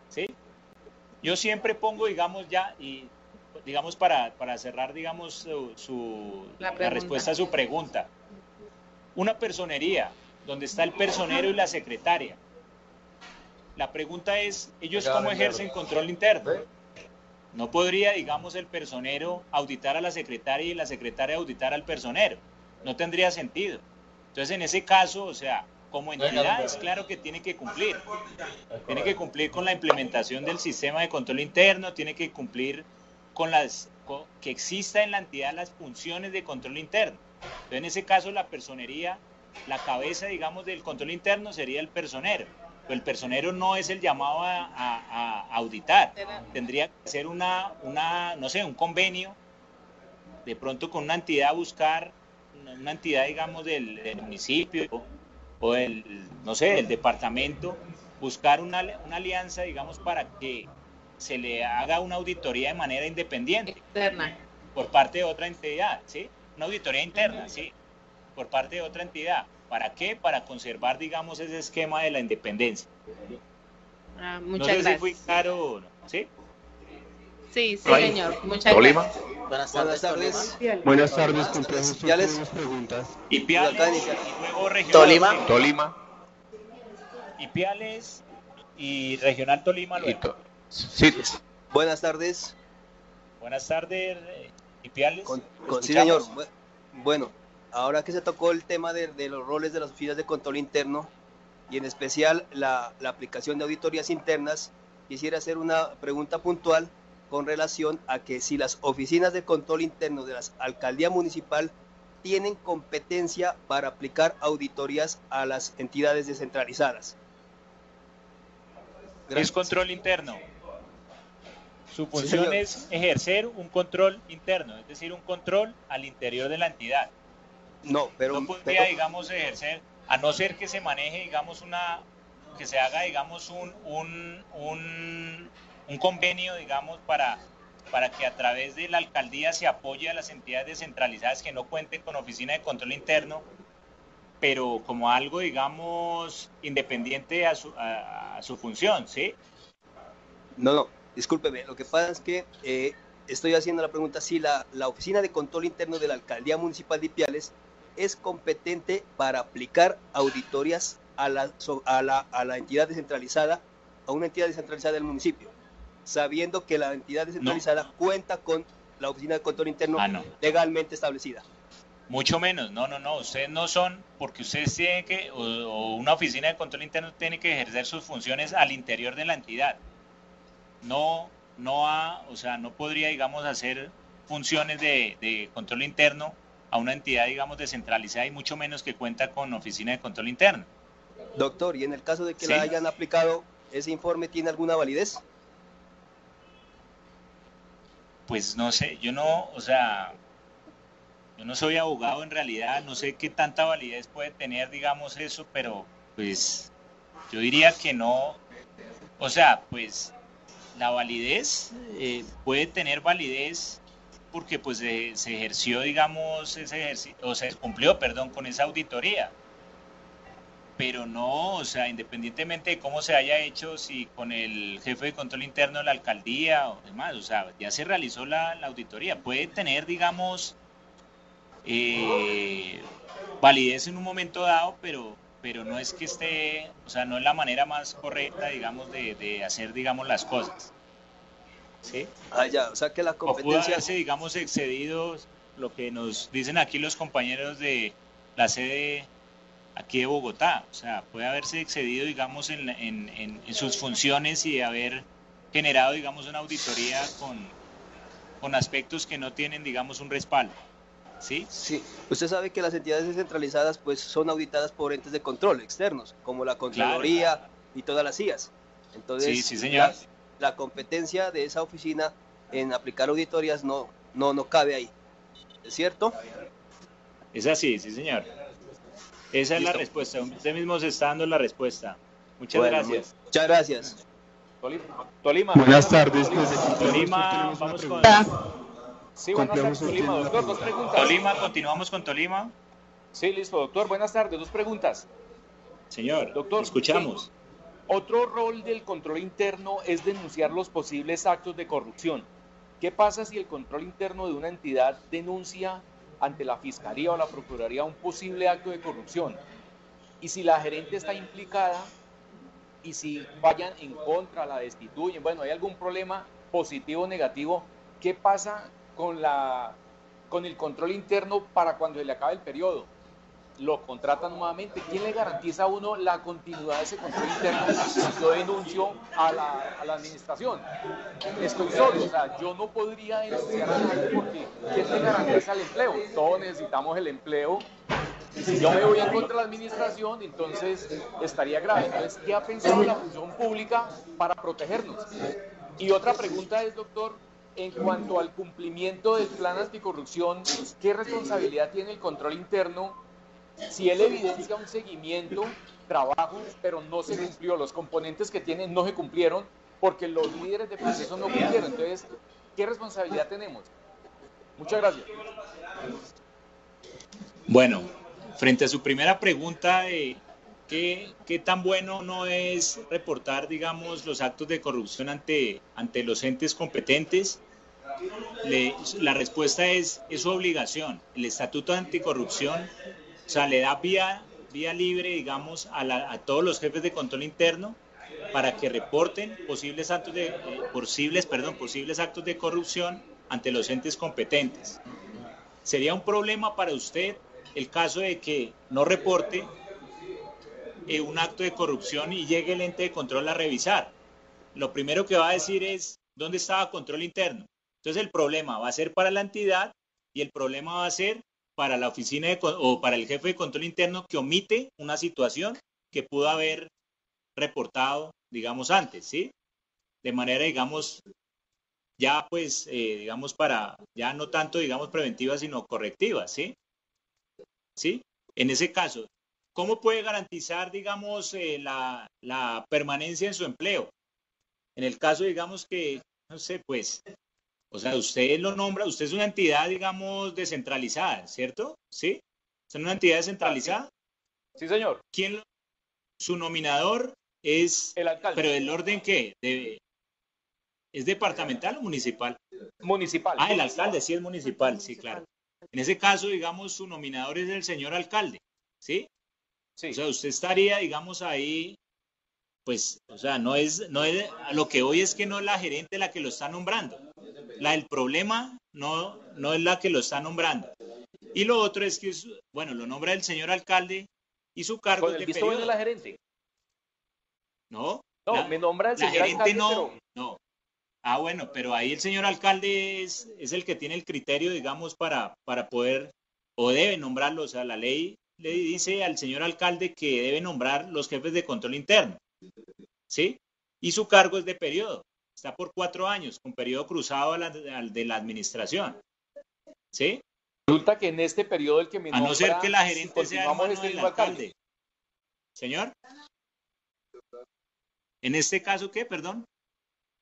¿sí? Yo siempre pongo, digamos, ya, y digamos, para cerrar, digamos, la respuesta a su pregunta, una personería, donde está el personero y la secretaria. La pregunta es, ¿ellos cómo ejercen control interno? No podría, digamos, el personero auditar a la secretaria y la secretaria auditar al personero. No tendría sentido. Entonces, en ese caso, o sea, como entidad es claro que tiene que cumplir. Tiene que cumplir con la implementación del sistema de control interno, tiene que cumplir con que exista en la entidad las funciones de control interno. Entonces, en ese caso, la personería, la cabeza, digamos, del control interno sería el personero. El personero no es el llamado a auditar, tendría que ser no sé, un convenio, de pronto con una entidad, buscar una entidad, digamos, del municipio o no sé, del departamento, buscar una alianza, digamos, para que se le haga una auditoría de manera independiente. Externa. Por parte de otra entidad, ¿sí? Una auditoría interna, ¿sí? Por parte de otra entidad. ¿Para qué? Para conservar, digamos, ese esquema de la independencia. Muchas no sé gracias. Si fui claro, ¿sí? Sí, señor. Muchas gracias. Buenas tardes. Buenas tardes, con todas sus preguntas. Ipiales, y luego Regional Tolima. Ipiales y Regional Tolima. Sí. Buenas tardes. Buenas tardes, Ipiales. Sí, señor. Bueno, ahora que se tocó el tema de los roles de las oficinas de control interno y en especial la aplicación de auditorías internas, quisiera hacer una pregunta puntual con relación a que si las oficinas de control interno de la alcaldía municipal tienen competencia para aplicar auditorías a las entidades descentralizadas. Gracias. Es control interno. Su función es ejercer un control interno, es decir, un control al interior de la entidad. No podría, digamos, ejercer, a no ser que se maneje, digamos, que se haga, digamos, un convenio, digamos, para que a través de la alcaldía se apoye a las entidades descentralizadas que no cuenten con oficina de control interno, pero como algo, digamos, independiente a su función, ¿sí? No, discúlpeme, lo que pasa es que estoy haciendo la pregunta si la oficina de control interno de la alcaldía municipal de Ipiales es competente para aplicar auditorías a la entidad descentralizada, a una entidad descentralizada del municipio, sabiendo que la entidad descentralizada cuenta con la oficina de control interno legalmente establecida. Mucho menos, no, ustedes no son, porque ustedes tienen que, o una oficina de control interno tiene que ejercer sus funciones al interior de la entidad. O sea, no podría, digamos, hacer funciones de control interno a una entidad, digamos, descentralizada y mucho menos que cuenta con oficina de control interno. Doctor, y en el caso de que la hayan aplicado, ¿ese informe tiene alguna validez? Pues no sé, yo no soy abogado en realidad, no sé qué tanta validez puede tener, digamos, eso, pero pues yo diría que no, o sea, pues la validez puede tener validez porque pues se ejerció, digamos, o se cumplió, con esa auditoría, pero no, o sea, independientemente de cómo se haya hecho, si con el jefe de control interno de la alcaldía o demás, o sea, ya se realizó la auditoría, puede tener, digamos, validez en un momento dado, pero no es que esté, o sea, no es la manera más correcta, digamos, de hacer, digamos, las cosas. ¿Sí? Ya, o sea que la competencia... O puede haberse, digamos, excedido lo que nos dicen aquí los compañeros de la sede aquí de Bogotá, o sea, puede haberse excedido, digamos, en sus funciones y haber generado, digamos, una auditoría con aspectos que no tienen, digamos, un respaldo. ¿Sí? Sí. Usted sabe que las entidades descentralizadas pues son auditadas por entes de control externos, como la Contraloría y todas las CIAs. Entonces, sí, señor. La competencia de esa oficina en aplicar auditorías no cabe ahí. ¿Es cierto? Es así, sí, señor. Esa es la respuesta. Usted mismo se está dando la respuesta. Muchas gracias. Muchas gracias. Tolima. Buenas tardes. Tolima, vamos con... Sí, buenas tardes, Tolima. Doctor, 2 preguntas. Tolima, continuamos con Tolima. Sí, listo, doctor. Buenas tardes, 2 preguntas. Señor, doctor, escuchamos. Sí. Otro rol del control interno es denunciar los posibles actos de corrupción. ¿Qué pasa si el control interno de una entidad denuncia ante la Fiscalía o la Procuraduría un posible acto de corrupción? Y si la gerente está implicada y si vayan en contra, la destituyen, bueno, hay algún problema positivo o negativo, ¿qué pasa con el control interno para cuando se le acabe el periodo? ¿Lo contratan nuevamente? ¿Quién le garantiza a uno la continuidad de ese control interno si yo denuncio a la administración? Estoy solo, o sea, yo no podría denunciar a nadie porque ¿quién le garantiza el empleo? Todos necesitamos el empleo. Y si yo me voy en contra de la administración, entonces estaría grave. Entonces, ¿qué ha pensado la función pública para protegernos? Y otra pregunta es, doctor, en cuanto al cumplimiento del plan anticorrupción, ¿qué responsabilidad tiene el control interno si él evidencia un seguimiento, trabajo, pero no se cumplió? Los componentes que tiene no se cumplieron porque los líderes de proceso no cumplieron. Entonces, ¿qué responsabilidad tenemos? Muchas gracias. Bueno, frente a su primera pregunta, ¿qué tan bueno no es reportar, digamos, los actos de corrupción ante los entes competentes? La respuesta es su obligación. El Estatuto de Anticorrupción, o sea, le da vía libre, digamos, a todos los jefes de control interno para que reporten posibles actos de corrupción ante los entes competentes. Sería un problema para usted el caso de que no reporte un acto de corrupción y llegue el ente de control a revisar. Lo primero que va a decir es ¿dónde estaba control interno? Entonces el problema va a ser para la entidad y el problema va a ser para la oficina o para el jefe de control interno que omite una situación que pudo haber reportado, digamos, antes, ¿sí? De manera, digamos, ya pues, digamos, ya no tanto, digamos, preventiva, sino correctiva, ¿sí? ¿Sí? En ese caso, ¿cómo puede garantizar, digamos, la permanencia en su empleo? En el caso, digamos, que, no sé, pues, o sea, usted lo nombra, usted es una entidad, digamos, descentralizada, ¿cierto? ¿Sí? ¿Es una entidad descentralizada? Sí, señor. Su nominador es... El alcalde. ¿Pero el orden qué? ¿Es departamental o municipal? Municipal. Ah, el alcalde, sí es municipal, sí, claro. En ese caso, digamos, su nominador es el señor alcalde, ¿sí? Sí. O sea, usted estaría, digamos, ahí, pues, o sea, no es a lo que hoy es que no es la gerente la que lo está nombrando. El problema no es la que lo está nombrando. Y lo otro es que, bueno, lo nombra el señor alcalde y su cargo es de periodo. ¿Con el visto bueno de la gerente? No. Me nombra el señor alcalde. No. Ah, bueno, pero ahí el señor alcalde es el que tiene el criterio, digamos, para poder, o debe nombrarlo. O sea, la ley le dice al señor alcalde que debe nombrar los jefes de control interno, ¿sí? Y su cargo es de periodo. Está por 4 años, con periodo cruzado al de la administración, ¿sí? Resulta que en este periodo el que me nombra... A no ser que la gerente sea hermano del alcalde. ¿Señor? ¿En este caso qué? Perdón.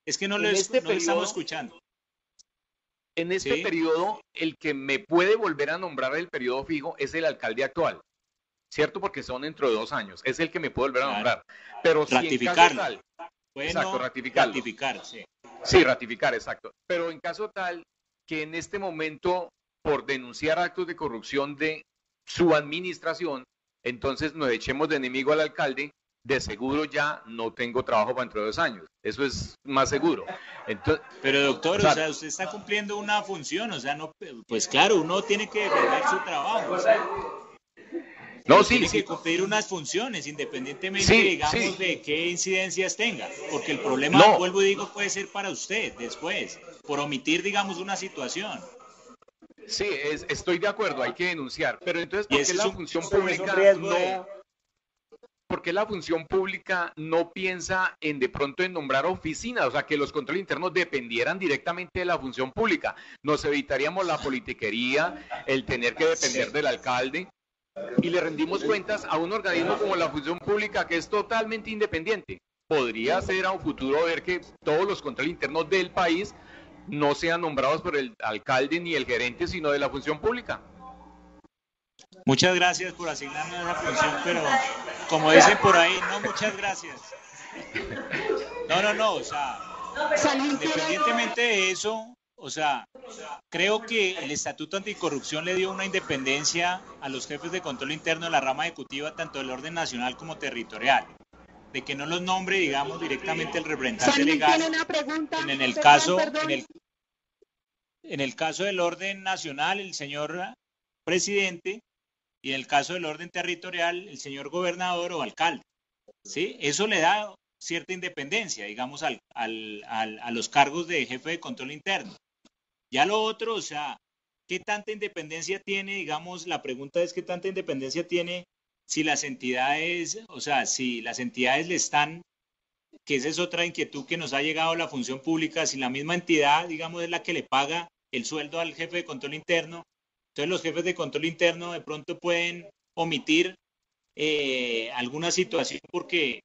Es que no lo estamos escuchando. En este periodo, el que me puede volver a nombrar el periodo fijo es el alcalde actual, ¿cierto? Porque son dentro de 2 años. Es el que me puede volver a nombrar. Pero ratificarlo. Si en caso tal, bueno, exacto, ratificarlo. Ratificar, sí. Sí, ratificar, exacto. Pero en caso tal que en este momento, por denunciar actos de corrupción de su administración, entonces nos echemos de enemigo al alcalde, de seguro ya no tengo trabajo para dentro de 2 años. Eso es más seguro. Entonces, pero doctor, o sea, usted está cumpliendo una función, o sea, no, pues claro, uno tiene que defender su trabajo. O sea. No, sí, tiene sí. que cumplir unas funciones, independientemente, digamos, de qué incidencias tenga. Porque el problema, vuelvo y digo, puede ser para usted después, por omitir, digamos, una situación. Sí, estoy de acuerdo, hay que denunciar. Pero entonces, ¿por qué la función pública no piensa en de pronto en nombrar oficinas? O sea, que los controles internos dependieran directamente de la función pública. Nos evitaríamos la politiquería, el tener que depender del alcalde, y le rendimos cuentas a un organismo como la función pública, que es totalmente independiente. Podría ser a un futuro ver que todos los controles internos del país no sean nombrados por el alcalde ni el gerente, sino de la función pública. Muchas gracias por asignarme esa función, pero como dicen por ahí, no, muchas gracias. No, o sea, independientemente de eso, o sea, creo que el Estatuto Anticorrupción le dio una independencia a los jefes de control interno de la rama ejecutiva, tanto del orden nacional como territorial, de que no los nombre, digamos, directamente el representante legal. En el caso del orden nacional, el señor presidente, y en el caso del orden territorial, el señor gobernador o alcalde. ¿Sí? Eso le da cierta independencia, digamos, a los cargos de jefe de control interno. Ya lo otro, o sea, ¿qué tanta independencia tiene? Digamos, la pregunta es ¿qué tanta independencia tiene si las entidades, o sea, si las entidades le están, que esa es otra inquietud que nos ha llegado a la función pública, si la misma entidad, digamos, es la que le paga el sueldo al jefe de control interno, entonces los jefes de control interno de pronto pueden omitir alguna situación porque,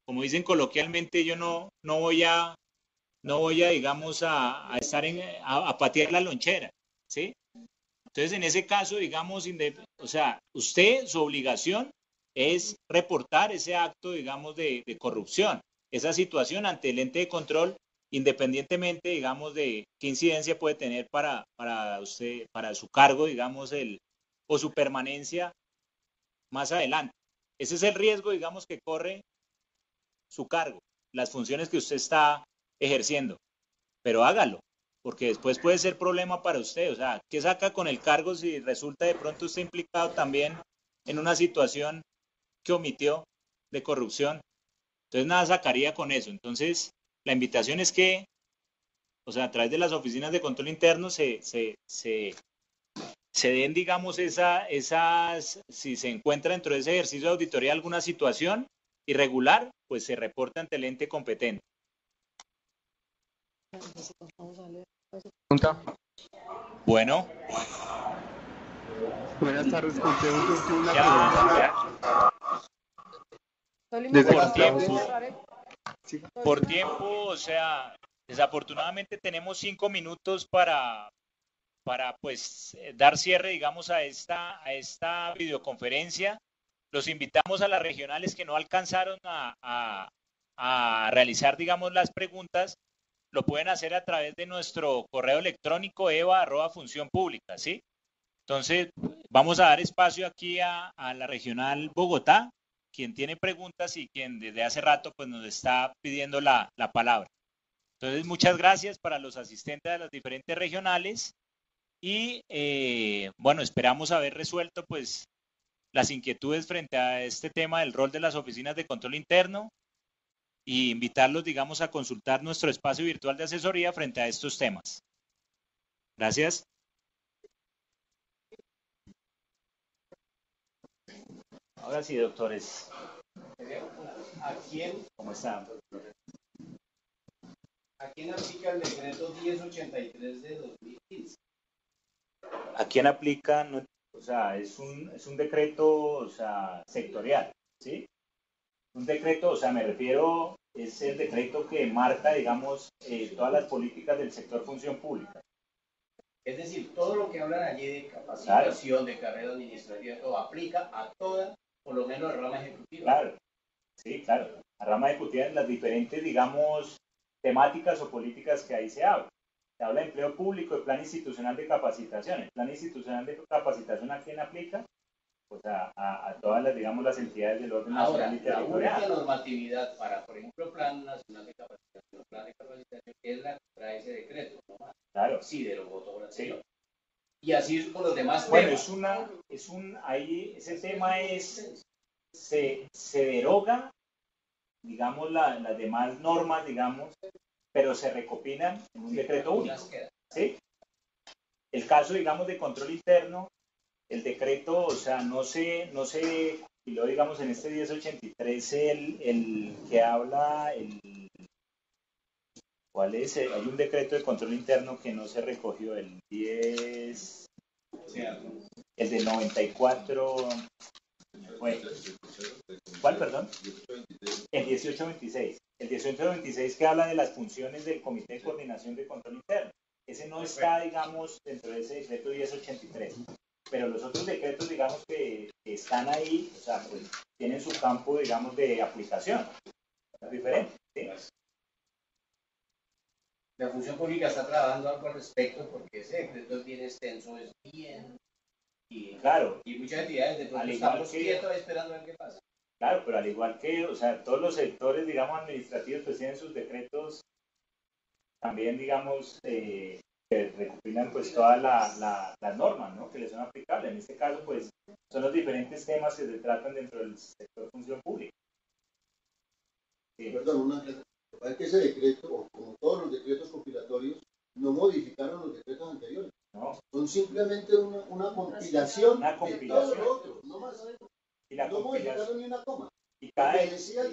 como dicen coloquialmente, yo no voy a digamos, a estar a patear la lonchera, ¿sí? Entonces, en ese caso, digamos, o sea, usted, su obligación es reportar ese acto, digamos, de corrupción, esa situación ante el ente de control, independientemente, digamos, de qué incidencia puede tener para usted, para su cargo, digamos, o su permanencia más adelante. Ese es el riesgo, digamos, que corre su cargo, las funciones que usted está ejerciendo, pero hágalo, porque después puede ser problema para usted. O sea, ¿qué saca con el cargo si resulta de pronto usted implicado también en una situación que omitió de corrupción? Entonces nada sacaría con eso. Entonces la invitación es que, o sea, a través de las oficinas de control interno se den, digamos, si se encuentra dentro de ese ejercicio de auditoría alguna situación irregular, pues se reporta ante el ente competente. Bueno. Buenas tardes, Por tiempo, o sea, desafortunadamente tenemos 5 minutos para pues dar cierre, digamos, a esta videoconferencia. Los invitamos a las regionales que no alcanzaron a realizar, digamos, las preguntas. Lo pueden hacer a través de nuestro correo electrónico eva@funcionpublica, ¿sí? Entonces, vamos a dar espacio aquí a la regional Bogotá, quien tiene preguntas y quien desde hace rato pues nos está pidiendo la palabra. Entonces, muchas gracias para los asistentes de las diferentes regionales y, bueno, esperamos haber resuelto pues las inquietudes frente a este tema del rol de las oficinas de control interno y invitarlos, digamos, a consultar nuestro espacio virtual de asesoría frente a estos temas. Gracias. Ahora sí, doctores. ¿Cómo están? ¿A quién aplica el decreto 1083 de 2015? ¿A quién aplica? No, o sea, es un decreto, o sea, sectorial, ¿sí? Un decreto, o sea, me refiero, es el decreto que marca, digamos, todas las políticas del sector función pública. Es decir, todo lo que hablan allí de capacitación, de carrera administrativa, todo aplica a toda, por lo menos, la rama ejecutiva. Claro, sí, claro. La rama ejecutiva en las diferentes, digamos, temáticas o políticas que ahí se habla. Se habla de empleo público, de plan institucional de capacitación. El plan institucional de capacitación, ¿a quién aplica? Pues a todas las, digamos, las entidades del orden nacional y territorial. La única normatividad para, por ejemplo, Plan Nacional de Capacitación, plan de capacitación, es la que trae ese decreto, ¿no? Claro. Sí, de los votos. Sí. Y así con los demás bueno, temas. ahí ese tema se deroga, digamos, las demás normas, digamos, pero se recopilan en un decreto único, ¿sí? El caso, digamos, de control interno, el decreto, o sea, no se compiló, digamos, en este 1083 el que habla, ¿cuál es? Hay un decreto de control interno que no se recogió, el 10, el del 94, bueno, ¿cuál, perdón? El 1826. El 1826 que habla de las funciones del Comité de Coordinación de Control Interno. Ese no está, digamos, dentro de ese decreto 1083. Pero los otros decretos, digamos, que están ahí, o sea, pues tienen su campo, digamos, de aplicación. Es diferente, ¿sí? La función pública está trabajando algo al respecto porque ese decreto es bien extenso, es bien... Y, claro, y muchas entidades de pronto estamos quietos esperando a ver qué pasa. Claro, pero al igual que, o sea, todos los sectores, digamos, administrativos, pues tienen sus decretos también, digamos, que recopilan pues todas las normas, ¿no?, que les son aplicables. En este caso, pues, son los diferentes temas que se tratan dentro del sector función pública. Sí. Perdón, es que ese decreto, como todos los decretos compilatorios, no modificaron los decretos anteriores. No. Son simplemente una compilación, de todo lo otro, no más. Y la no modificaron ni una coma. Y cada lo que decía el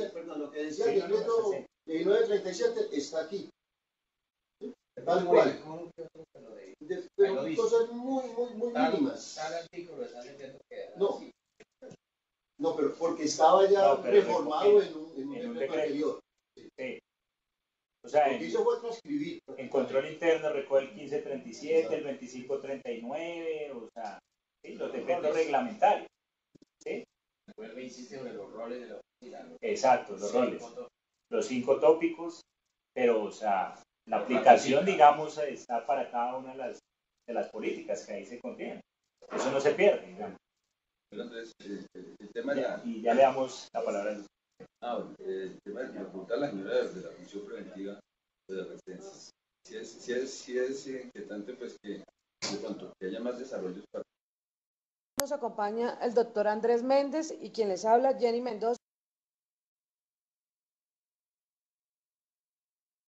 decreto 1937 está aquí. ¿Sí? Tal cual. Pero cosas muy mínimas. No, pero porque estaba ya reformado en un decreto anterior. Sí. O sea, eso fue transcribir. En control interno recoge el 1537, el 2539, o sea, ¿sí?, los decretos reglamentarios. ¿Sí? Vuelve, insiste sobre los roles de la oficina. Exacto, los roles. Los 5 tópicos, pero, o sea, la aplicación, digamos, está para cada una de las políticas que ahí se contienen. Eso no se pierde, digamos. Pero entonces, el tema y ya le damos la palabra al... el tema de preguntar a la señora de la función preventiva de residencias. Si es inquietante, pues que de pronto que haya más desarrollos para... Nos acompaña el doctor Andrés Méndez y quien les habla, Jenny Mendoza.